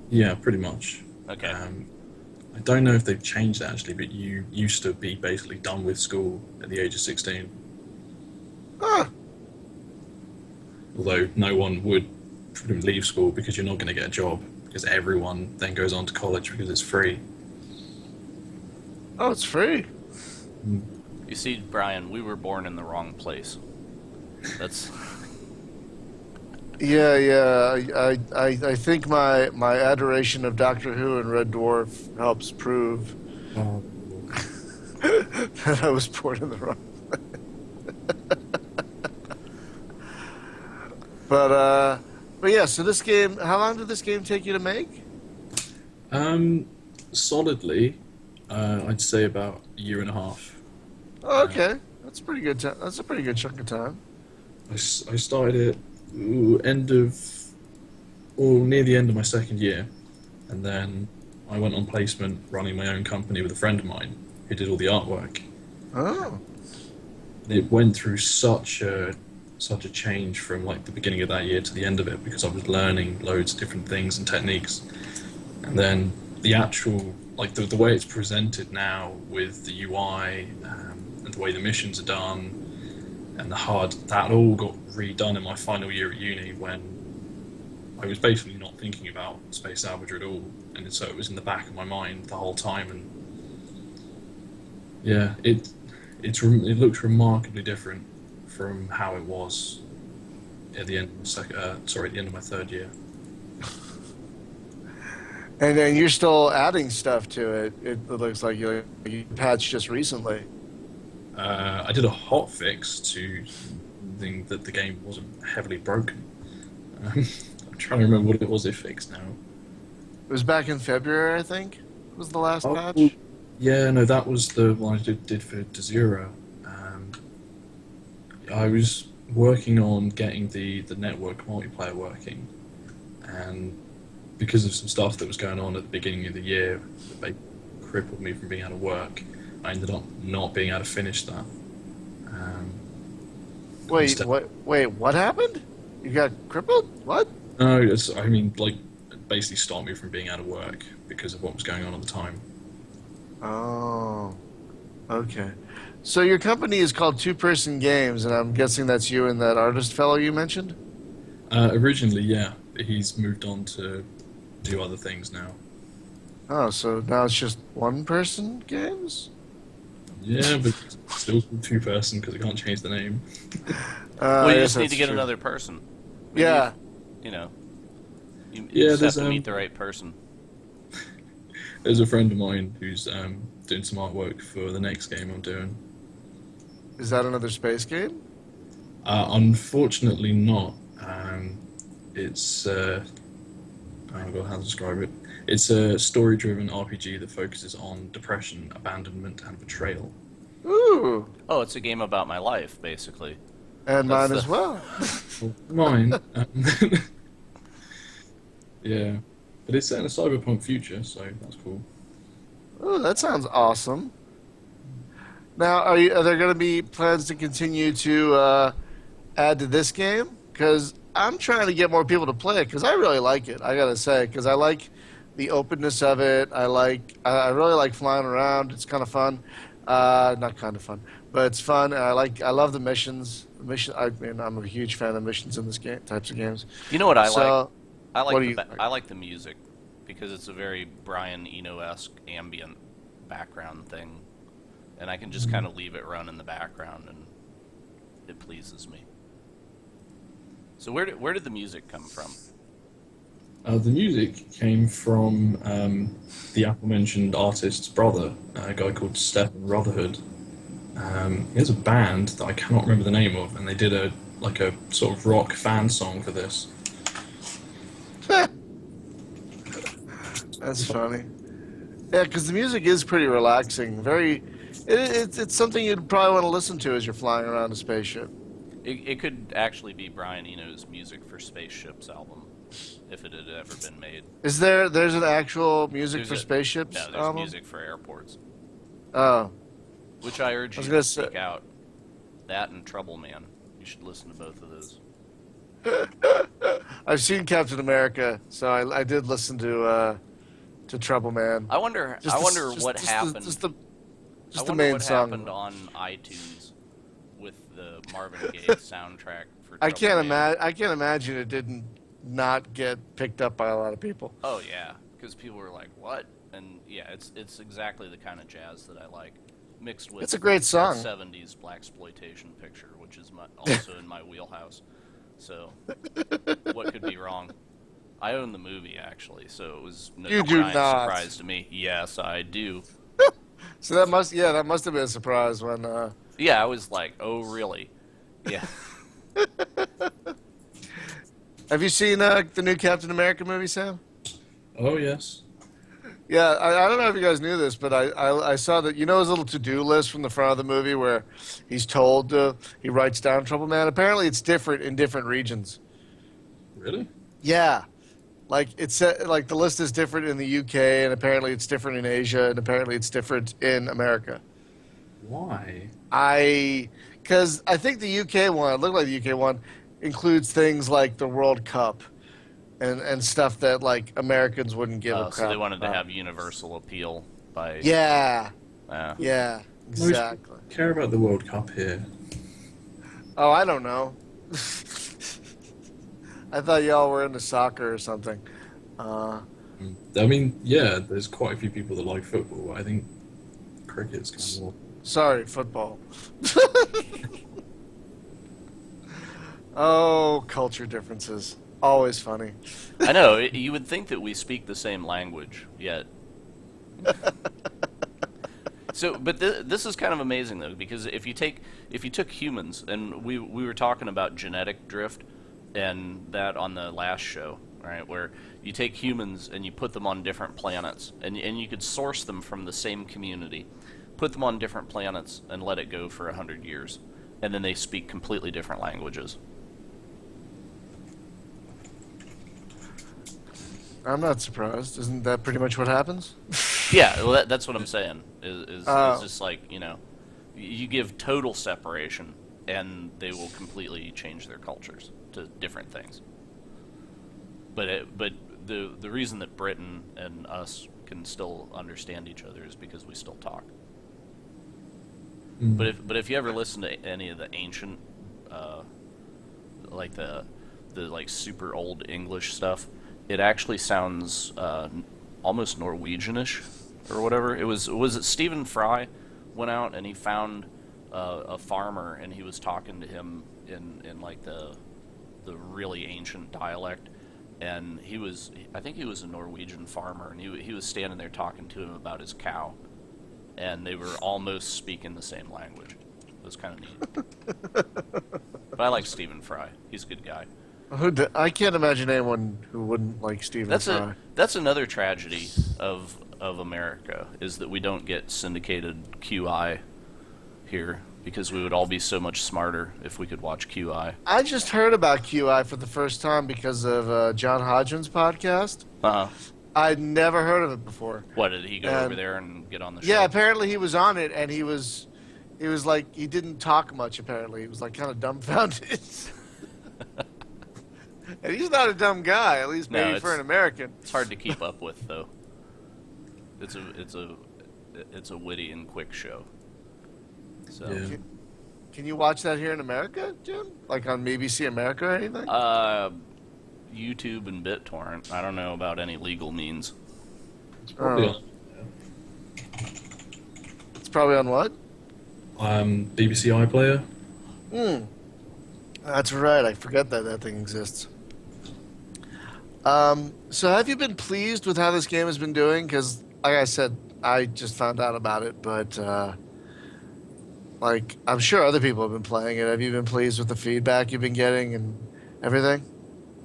Yeah, pretty much. Okay. I don't know if they've changed actually, but you used to be basically done with school at the age of 16. Huh. Although no one would leave school because you're not going to get a job, because everyone then goes on to college because it's free. Oh, it's free. You see, Brian, we were born in the wrong place. That's Yeah. I think my adoration of Doctor Who and Red Dwarf helps prove Oh. that I was born in the wrong. But yeah. So this game, how long did this game take you to make? Solidly, I'd say about a year and a half. Oh, okay, that's pretty good. That's a pretty good chunk of time. I started it near the end of my second year, and then I went on placement running my own company with a friend of mine who did all the artwork. Oh, It went through such a change from like the beginning of that year to the end of it, because I was learning loads of different things and techniques, and then the actual like the way it's presented now with the UI and the way the missions are done and the HUD, that all got redone in my final year at uni when I was basically not thinking about Space Salvager at all, and so it was in the back of my mind the whole time. And yeah, it looks remarkably different from how it was at the end of at the end of my third year. and then you're still adding stuff to it. It looks like you patched just recently. I did a hot fix to something that the game wasn't heavily broken. I'm trying to remember what it was it fixed now. It was back in February, I think. Was the last Oh, patch? yeah, no, that was the one I did for DeZero. I was working on getting the network multiplayer working, and because of some stuff that was going on at the beginning of the year that crippled me from being able to work, I ended up not being able to finish that. Wait, what? Wait, what happened? You got crippled? What? No, I mean, like, it basically stopped me from being able to work because of what was going on at the time. Oh, okay. So your company is called Two Person Games, and I'm guessing that's you and that artist fellow you mentioned? Originally, yeah, but he's moved on to do other things now. Oh, so now it's just one person games? Yeah, but still two person because I can't change the name. well, I you guess just need to that's get true. another person. Maybe if, Yeah. you know, you Yeah, just have to meet the right person. there's a friend of mine who's doing some artwork for the next game I'm doing. Is that another space game? Unfortunately, not. It's I don't know how to describe it. It's a story-driven RPG that focuses on depression, abandonment, and betrayal. Ooh, Oh, it's a game about my life, basically. and That's mine the. as well. Well, mine, yeah, but it's set in a cyberpunk future, so that's cool. Oh, that sounds awesome. Now, are there going to be plans to continue to add to this game? Because I'm trying to get more people to play it because I really like it. I gotta say, because I like the openness of it. I really like flying around. It's kind of fun. Not kind of fun, but it's fun. And I love the missions. I mean, I'm a huge fan of missions in this game, types of games. You know what I like? So, I what like do the you like? I like the music because it's a very Brian Eno-esque ambient background thing, and I can just kind of leave it run in the background, and it pleases me. So where did the music come from? The music came from the aforementioned artist's brother, a guy called Stephen Rotherhood. He has a band that I cannot remember the name of, and they did a sort of rock fan song for this. That's funny. Yeah, because the music is pretty relaxing. It's something you'd probably want to listen to as you're flying around a spaceship. It could actually be Brian Eno's music for Spaceships album, if it had ever been made. There's an actual music There's for a, spaceships no, there's album? music for airports, Oh, which I urge I was you gonna to say. seek out. That and Trouble Man. You should listen to both of those. I've seen Captain America, so I did listen to Trouble Man. I wonder. Just I the, wonder just, what just happened. the just the I just the wonder main what song. happened on iTunes with the Marvin Gaye soundtrack for I Trouble can't Man. imagine. I can't imagine it didn't not get picked up by a lot of people. Oh yeah, because people were like, "What?" And yeah, it's exactly the kind of jazz that I like, mixed with It's a great song. a '70s blaxploitation picture, which is also in my wheelhouse. So, what could be wrong? I own the movie actually, so it was no You do giant not. surprise to me. Yes, I do. So that must have been a surprise when. Yeah, I was like, "Oh, really?" Yeah. Have you seen the new Captain America movie, Sam? Oh yes. Yeah, I don't know if you guys knew this, but I saw that, his little to-do list from the front of the movie where he's told he writes down Trouble Man. Apparently, it's different in different regions. Really? Yeah, like like the list is different in the UK, and apparently it's different in Asia, and apparently it's different in America. Why? Because I think the UK one, it looked like the UK one, includes things like the World Cup and stuff that like Americans wouldn't give a crap So they wanted to about. have universal appeal by. Yeah, Uh, yeah, Why would you exactly. care about the World Cup here? Oh, I don't know. I thought y'all were into soccer or something. I mean, yeah, there's quite a few people that like football. I think cricket's kind of more. Sorry, football. Oh, culture differences. Always funny. I know. You would think that we speak the same language, yet. So, but this is kind of amazing though, because if you took humans, and we were talking about genetic drift, and that on the last show, right, where you take humans and you put them on different planets, and you could source them from the same community, put them on different planets, and let it go for 100 years, and then they speak completely different languages. I'm not surprised. Isn't that pretty much what happens? Yeah, well, that's what I'm saying. Is Oh. just like, you give total separation, and they will completely change their cultures to different things. But the reason that Britain and us can still understand each other is because we still talk. But if you ever listen to any of the ancient, like the like super old English stuff, it actually sounds almost Norwegianish or whatever. Was it Stephen Fry went out and he found a farmer, and he was talking to him in like the the really ancient dialect. And I think he was a Norwegian farmer, and he was standing there talking to him about his cow, and they were almost speaking the same language. It was kind of neat. But I like Stephen Fry. He's a good guy. I can't imagine anyone who wouldn't like Stephen Fry. That's another tragedy of America, is that we don't get syndicated QI here, because we would all be so much smarter if we could watch QI. I just heard about QI for the first time because of John Hodgman's podcast. Uh-huh. I'd never heard of it before. What, did he go over there and get on the show? Yeah, apparently he was on it, and he was like, he didn't talk much, apparently. He was like kind of dumbfounded. And he's not a dumb guy, at least maybe for an American. It's hard to keep up with, though. It's a witty and quick show. So. Yeah. Can you watch that here in America, Jim? Like on BBC America or anything? YouTube and BitTorrent. I don't know about any legal means. It's probably on, It's probably on what? BBC iPlayer. That's right. I forget that thing exists. So have you been pleased with how this game has been doing? Because, like I said, I just found out about it, but like I'm sure other people have been playing it. Have you been pleased with the feedback you've been getting and everything?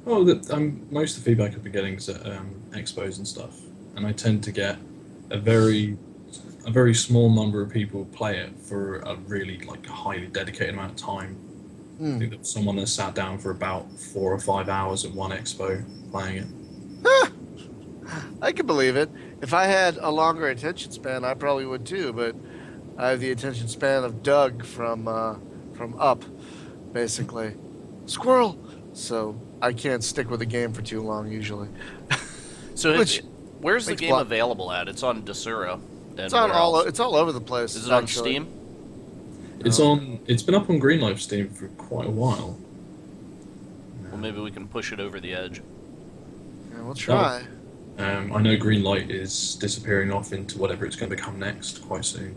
Well, most of the feedback I've been getting is at expos and stuff, and I tend to get a very small number of people play it for a really highly dedicated amount of time. I think that someone that sat down for about 4 or 5 hours at one expo playing it. I can believe it. If I had a longer attention span, I probably would too. But I have the attention span of Doug from Up, basically. Squirrel. So I can't stick with a game for too long usually. So where's the game available at? It's on Desura. It's on it's all over the place. Is it on Steam? It's been up on Greenlight Steam for quite a while. Well, maybe we can push it over the edge. Yeah, we'll try. I know Greenlight is disappearing off into whatever it's going to become next quite soon.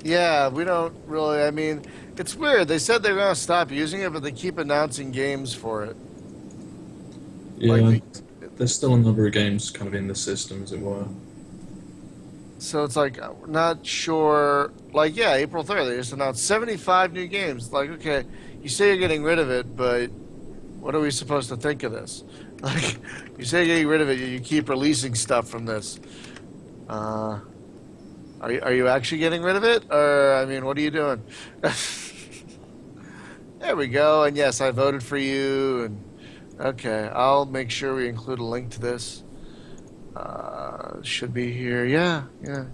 Yeah, we don't really. I mean, it's weird. They said they're going to stop using it, but they keep announcing games for it. Yeah, there's still a number of games kind of in the system, as it were. So it's like, we're not sure. Like, yeah, April 3rd, they just announced 75 new games. Like, okay, you say you're getting rid of it, but what are we supposed to think of this? Like, you say you're getting rid of it, you keep releasing stuff from this. Are you actually getting rid of it? Or, I mean, what are you doing? There we go. And yes, I voted for you. And okay, I'll make sure we include a link to this. Should be here. Yeah.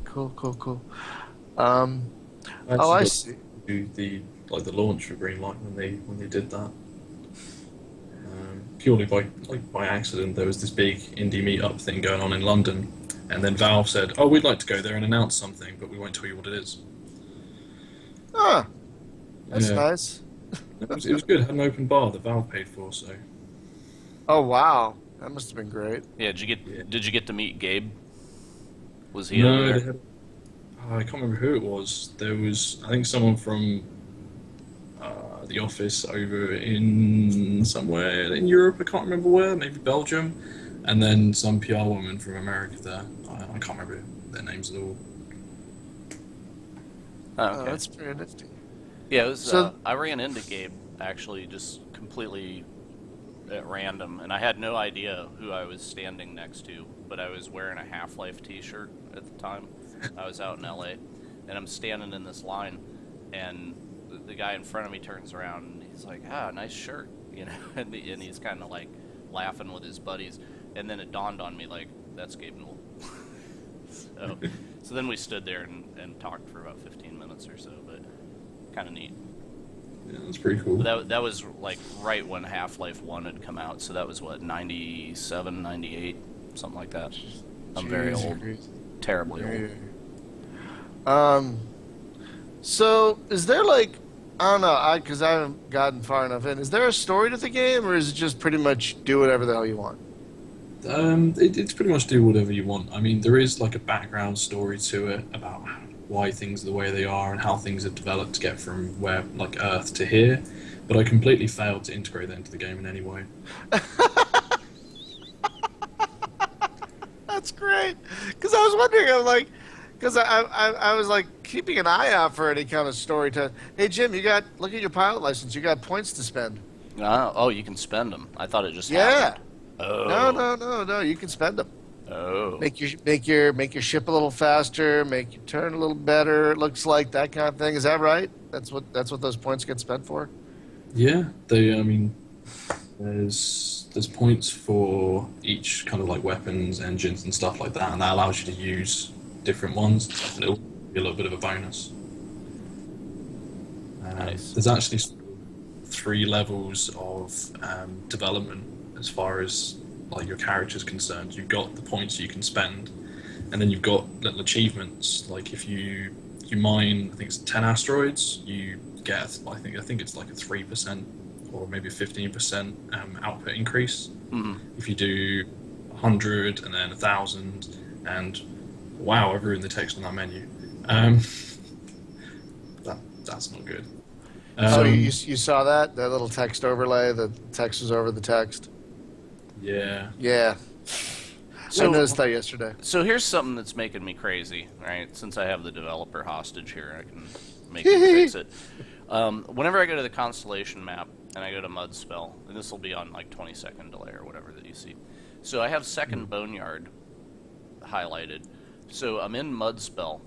Cool. I see. Do the launch for Greenlight when they did that. Purely by accident, there was this big indie meetup thing going on in London, and then Valve said, "Oh, we'd like to go there and announce something, but we won't tell you what it is." Ah, that's nice. It was good. It had an open bar that Valve paid for, so. Oh wow, that must have been great. Yeah, did you get to meet Gabe? Was he No, over there? I can't remember who it was. There was, I think, someone from the office over in somewhere in Europe. I can't remember where, maybe Belgium, and then some PR woman from America there. I can't remember their names at all. Oh, okay. That's pretty nifty. Yeah, it was. I ran into Gabe actually, just completely at random, and I had no idea who I was standing next to, but I was wearing a Half-Life T-shirt at the time. I was out in LA, and I'm standing in this line, and the guy in front of me turns around, and he's like, "Ah, nice shirt," you know, and he's kind of like laughing with his buddies, and then it dawned on me, like, that's Gabe Newell. So then we stood there and talked for about 15 minutes or so, but kind of neat. Yeah, that's pretty cool. That was like right when Half-Life 1 had come out, so that was what, 97, 98, something like that. I'm very old. Terribly old. So is there like, I don't know, because I haven't gotten far enough in, is there a story to the game, or is it just pretty much do whatever the hell you want? It's pretty much do whatever you want. I mean, there is like a background story to it about why things are the way they are and how things have developed to get from where, like, Earth to here. but I completely failed to integrate that into the game in any way. That's great. Because I was wondering, I'm like, because I was like keeping an eye out for any kind of story to. Hey Jim, look at your pilot license. You got points to spend. Oh, you can spend them. I thought it just Yeah. happened. No, Oh. no, no, no. You can spend them. Oh. Make your ship a little faster. Make your turn a little better. It looks like that kind of thing. Is that right? That's what those points get spent for. Yeah, there's points for each kind of like weapons, engines, and stuff like that, and that allows you to use different ones, and it'll be a little bit of a bonus. Nice. There's actually 3 levels of development as far as like your character's concerned. You've got the points you can spend, and then you've got little achievements. Like if you mine, I think it's 10 asteroids, you get I think it's like a 3% or maybe 15% output increase. Mm-hmm. If you do 100 and then 1,000, and wow, I've ruined the text on that menu. That's not good. So you saw that little text overlay? The text was over the text. Yeah. Yeah. So- I noticed that yesterday. So here's something that's making me crazy, right? Since I have the developer hostage here, I can make him fix it. Whenever I go to the constellation map and I go to Mudspell, and this will be on like 20-second delay or whatever that you see. So I have second Boneyard highlighted. So I'm in Mudspell,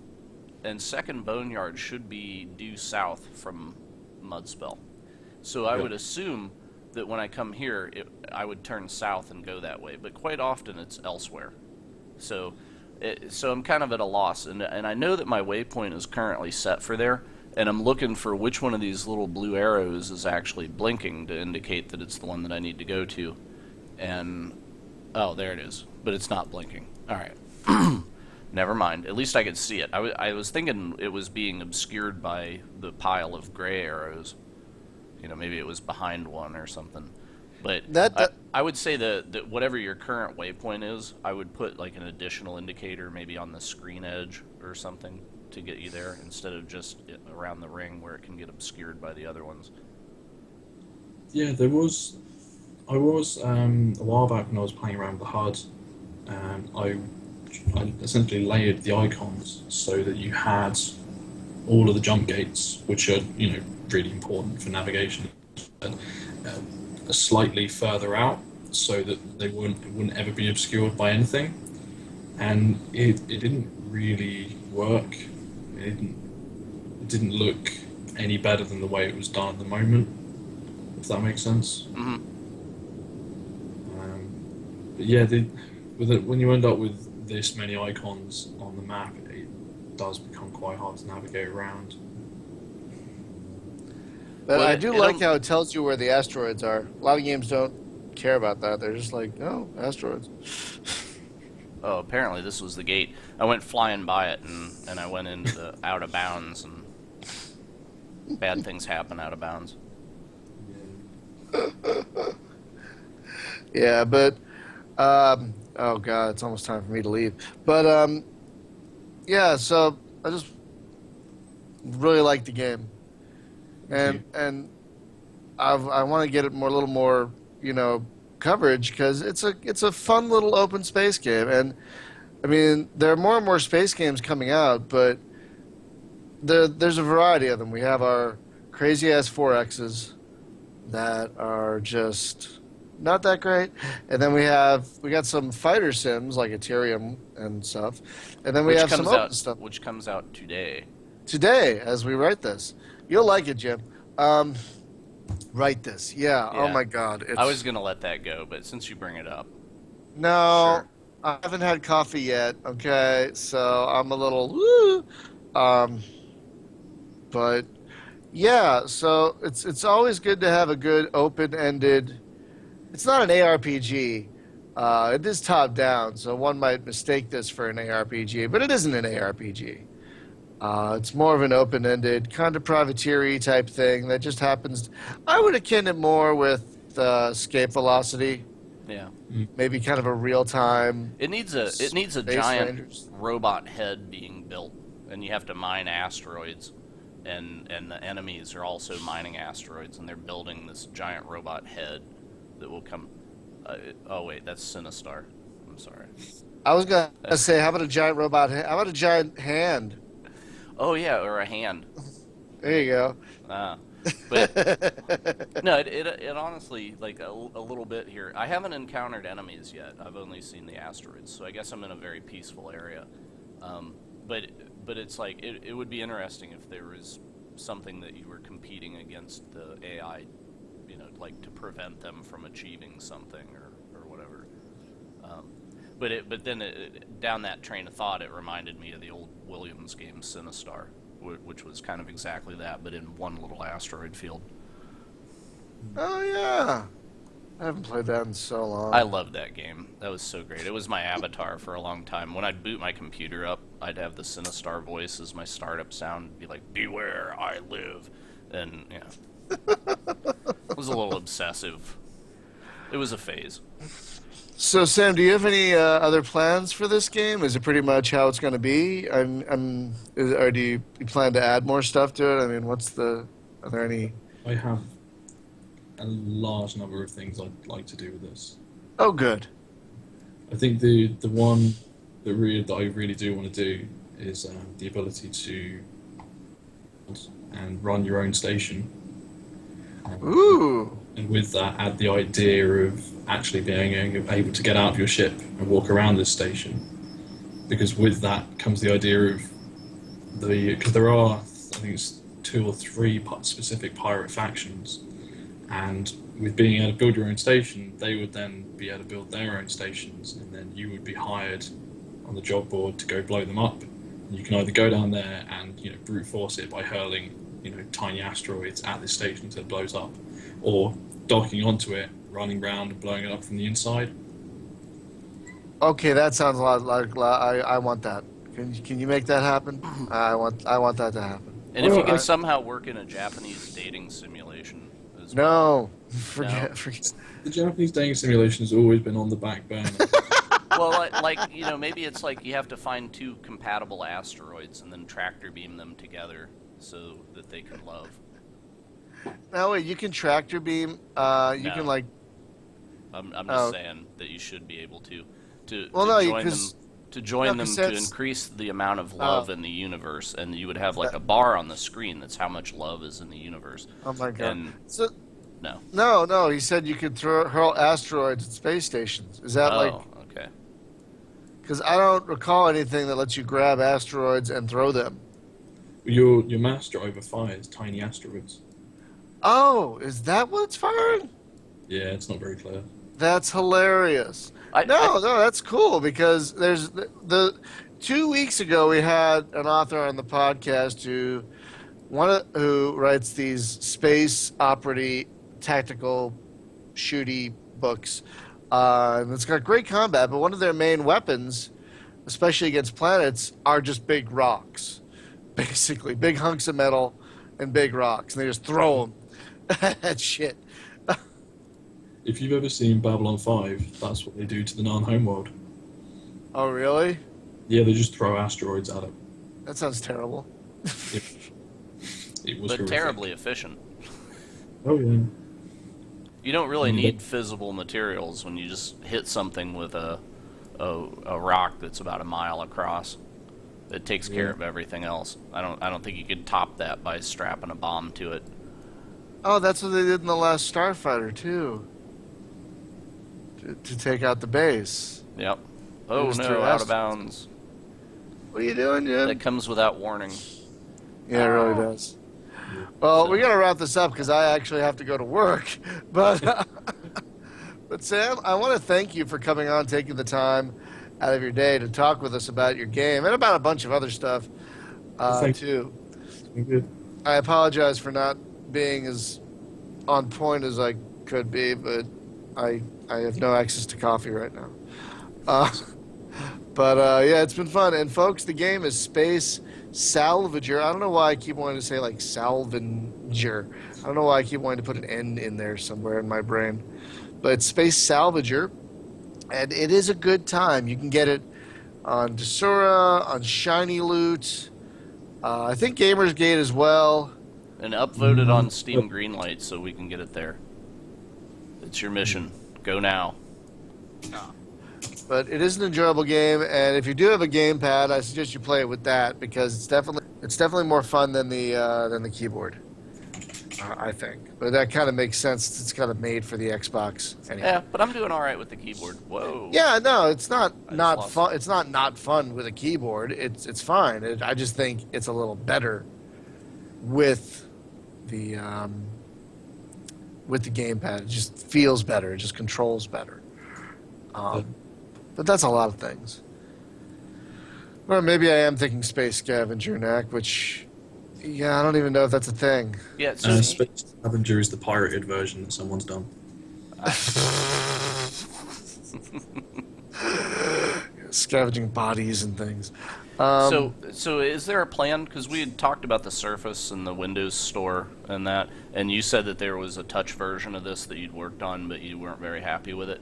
and second Boneyard should be due south from Mudspell. So I would assume that when I come here, I would turn south and go that way, but quite often it's elsewhere. So I'm kind of at a loss, and I know that my waypoint is currently set for there, and I'm looking for which one of these little blue arrows is actually blinking to indicate that it's the one that I need to go to. And, oh, there it is, but it's not blinking. All right. Never mind. At least I could see it. I was thinking it was being obscured by the pile of gray arrows. You know, maybe it was behind one or something. But I would say that whatever your current waypoint is, I would put like an additional indicator maybe on the screen edge or something to get you there instead of just around the ring where it can get obscured by the other ones. Yeah, I was a while back when I was playing around with the HUD, I essentially layered the icons so that you had all of the jump gates, which are really important for navigation, slightly further out so that they wouldn't ever be obscured by anything, and it didn't really work. It didn't look any better than the way it was done at the moment, if that makes sense. Mm-hmm. But yeah, when you end up with this many icons on the map, it does become quite hard to navigate around. But Well, I do like how it tells you where the asteroids are. A lot of games don't care about that. They're just like, oh, asteroids. Oh, apparently this was the gate. I went flying by it, and I went into the out of bounds, and bad things happen out of bounds. Yeah, but oh god, it's almost time for me to leave. But yeah, so I just really like the game, and I want to get it a little more coverage because it's a fun little open space game, and I mean there are more and more space games coming out, but there's a variety of them. We have our crazy ass 4Xs that are just not that great, and then we got some fighter sims like Ethereum and stuff, and then we have some open stuff which comes out today. Today as we write this. You'll like it, Jim. Write this, yeah. Oh my god, I was gonna let that go, but since you bring it up, no, sure. I haven't had coffee yet. Okay, so I'm a little woo. But yeah, so it's always good to have a good open-ended. It's not an ARPG. It is top-down, so one might mistake this for an ARPG, but it isn't an ARPG. It's more of an open-ended, kind of privateer-y type thing that just happens. I would akin it more with Escape Velocity. Yeah. Maybe kind of a real-time. It needs a Space giant Rangers. robot head being built, and you have to mine asteroids and the enemies are also mining asteroids, and they're building this giant robot head that will come. Oh wait, that's Sinistar. I'm sorry. I was gonna say, how about a giant robot? How about a giant hand? Oh yeah, or a hand. There you go. Ah, but no, it honestly like a little bit here. I haven't encountered enemies yet. I've only seen the asteroids, so I guess I'm in a very peaceful area. But it's like it would be interesting if there was something that you were competing against the AI, like to prevent them from achieving something or whatever. But then down that train of thought, it reminded me of the old Williams game Sinistar, which was kind of exactly that, but in one little asteroid field. Oh yeah, I haven't played that in so long. I loved that game. That was so great. It was my avatar for a long time. When I'd boot my computer up, I'd have the Sinistar voice as my startup sound. It'd be like, "Beware, I live," and it was a little obsessive. It was a phase. So Sam, do you have any other plans for this game? Is it pretty much how it's going to be? Or do you plan to add more stuff to it? I mean, are there any? I have a large number of things I'd like to do with this. Oh, good. I think the one that I really do want to do is the ability to and run your own station. Ooh. And with that, add the idea of actually being able to get out of your ship and walk around this station. Because with that comes the idea of because there are, I think it's 2 or 3 specific pirate factions, and with being able to build your own station, they would then be able to build their own stations, and then you would be hired on the job board to go blow them up. And you can either go down there and brute force it by hurling tiny asteroids at this station until it blows up, or docking onto it, running around and blowing it up from the inside. Okay, that sounds a lot like I want that. Can you make that happen? I want that to happen. And if you can somehow work in a Japanese dating simulation as No, well. forget. The Japanese dating simulation has always been on the back burner. Well, maybe it's like you have to find 2 compatible asteroids and then tractor beam them together so that they can love. No, wait, you can tractor beam. You can like. I'm just saying that you should be able to join them to increase the amount of love in the universe, and you would have like a bar on the screen that's how much love is in the universe. Oh my god! And So, no. No. He said you could hurl asteroids at space stations. Is that like? Okay. Because I don't recall anything that lets you grab asteroids and throw them. Your mass driver fires tiny asteroids. Oh, is that what it's firing? Yeah, it's not very clear. That's hilarious. No, that's cool because there's the 2 weeks ago we had an author on the podcast who writes these space opera tactical shooty books. And it's got great combat, but one of their main weapons, especially against planets, are just big rocks. Basically, big hunks of metal and big rocks, and they just throw them at shit. If you've ever seen Babylon 5, that's what they do to the non-homeworld. Oh, really? Yeah, they just throw asteroids at it. That sounds terrible. It was but horrific. terribly efficient. Oh, yeah. You don't really need physical materials when you just hit something with a rock that's about a mile across. It takes care of everything else. I don't think you could top that by strapping a bomb to it. Oh, that's what they did in the last Starfighter, too. To take out the base. Yep. Oh Just no, threw out of bounds. What are you doing, Jim? That comes without warning. Yeah, it really does. Well, we got to wrap this up because I actually have to go to work. But, but Sam, I want to thank you for coming on, taking the time out of your day to talk with us about your game and about a bunch of other stuff, too. Good. I apologize for not being as on point as I could be, but I have no access to coffee right now. Yeah, it's been fun. And folks, the game is Space Salvager. I don't know why I keep wanting to say like Salvager. I don't know why I keep wanting to put an N in there somewhere in my brain. But it's Space Salvager, and it is a good time. You can get it on Desura, on Shiny Loot, I think Gamersgate as well. And upvote it on Steam Greenlight so we can get it there. It's your mission. Go now. But it is an enjoyable game, and if you do have a gamepad, I suggest you play it with that because it's definitely more fun than the keyboard. I think, but that kind of makes sense. It's kind of made for the Xbox. Anyway. Yeah, but I'm doing all right with the keyboard. Whoa. Yeah, no, it's not lost fun. it. It's not fun with a keyboard. It's fine. I just think it's a little better with the gamepad. It just feels better. It just controls better. But that's a lot of things. Well, maybe I am thinking Space Scavenger Knack, which, yeah, I don't even know if that's a thing. Yeah, it's just Space Salvager is the pirated version that someone's done. Scavenging bodies and things. so is there a plan? Because we had talked about the Surface and the Windows Store and that, and you said that there was a touch version of this that you'd worked on, but you weren't very happy with it.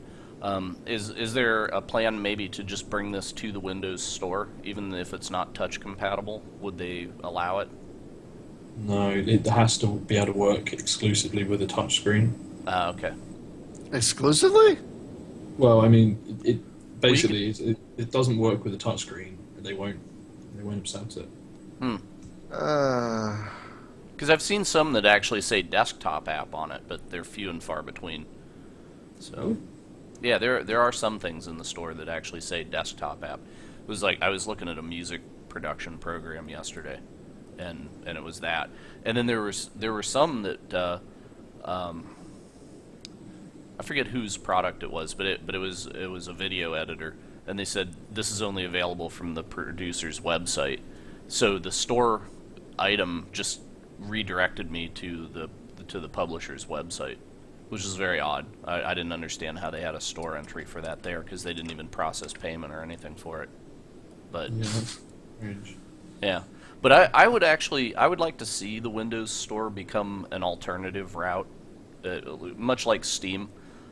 Is there a plan maybe to just bring this to the Windows Store, even if it's not touch compatible? Would they allow it? No, it has to be able to work exclusively with a touchscreen. Okay. Exclusively? Well, I mean, it basically it doesn't work with a touchscreen. They won't accept it. Because I've seen some that actually say desktop app on it, but they're few and far between. So, yeah, there are some things in the store that actually say desktop app. It was like I was looking at a music production program yesterday, and it was that. And then there were some that I forget whose product it was, but it was a video editor, and they said this is only available from the producer's website. So the store item just redirected me to the publisher's website, which is very odd. I didn't understand how they had a store entry for that there because they didn't even process payment or anything for it. But Yeah, that's strange. yeah, but I would like to see the Windows Store become an alternative route, much like Steam,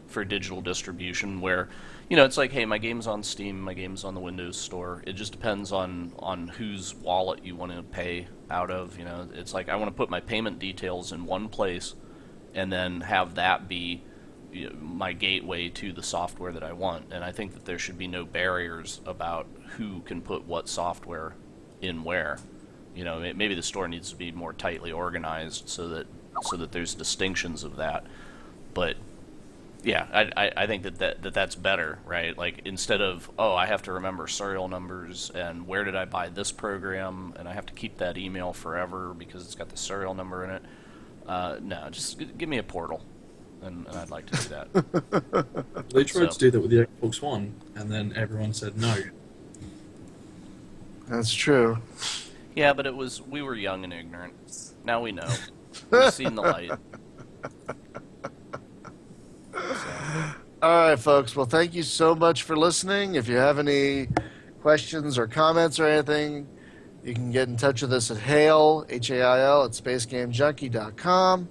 for digital distribution, where it's like, hey, my game's on Steam, my game's on the Windows Store. It just depends on whose wallet you want to pay out of. It's like I want to put my payment details in one place, and then have that be my gateway to the software that I want. And I think that there should be no barriers about who can put what software in where. Maybe the store needs to be more tightly organized so that there's distinctions of that. But yeah, I think that's better, right? Like, instead of, I have to remember serial numbers and where did I buy this program, and I have to keep that email forever because it's got the serial number in it. No, just give me a portal, and I'd like to do that. They tried to do that with the Xbox One, and then everyone said no. That's true. Yeah, but we were young and ignorant. Now we know. We've seen the light. All right, folks. Well, thank you so much for listening. If you have any questions or comments or anything, you can get in touch with us at Hail, Hail, at spacegamejunkie.com.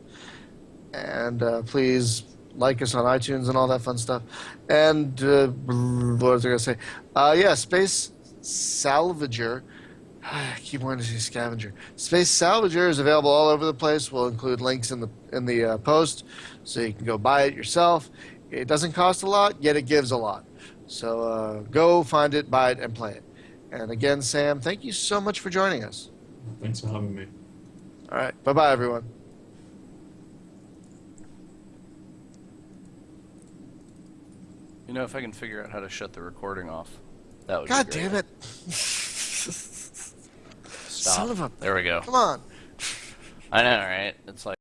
And please like us on iTunes and all that fun stuff. And what was I going to say? Yeah, Space Salvager. I keep wanting to say scavenger. Space Salvager is available all over the place. We'll include links in the post, so you can go buy it yourself. It doesn't cost a lot, yet it gives a lot. So go find it, buy it, and play it. And again, Sam, thank you so much for joining us. Thanks for having me. All right, bye-bye, everyone. If I can figure out how to shut the recording off, that would God be great. damn it. Stop. Son of a... There we go. Come on. I know, right? It's like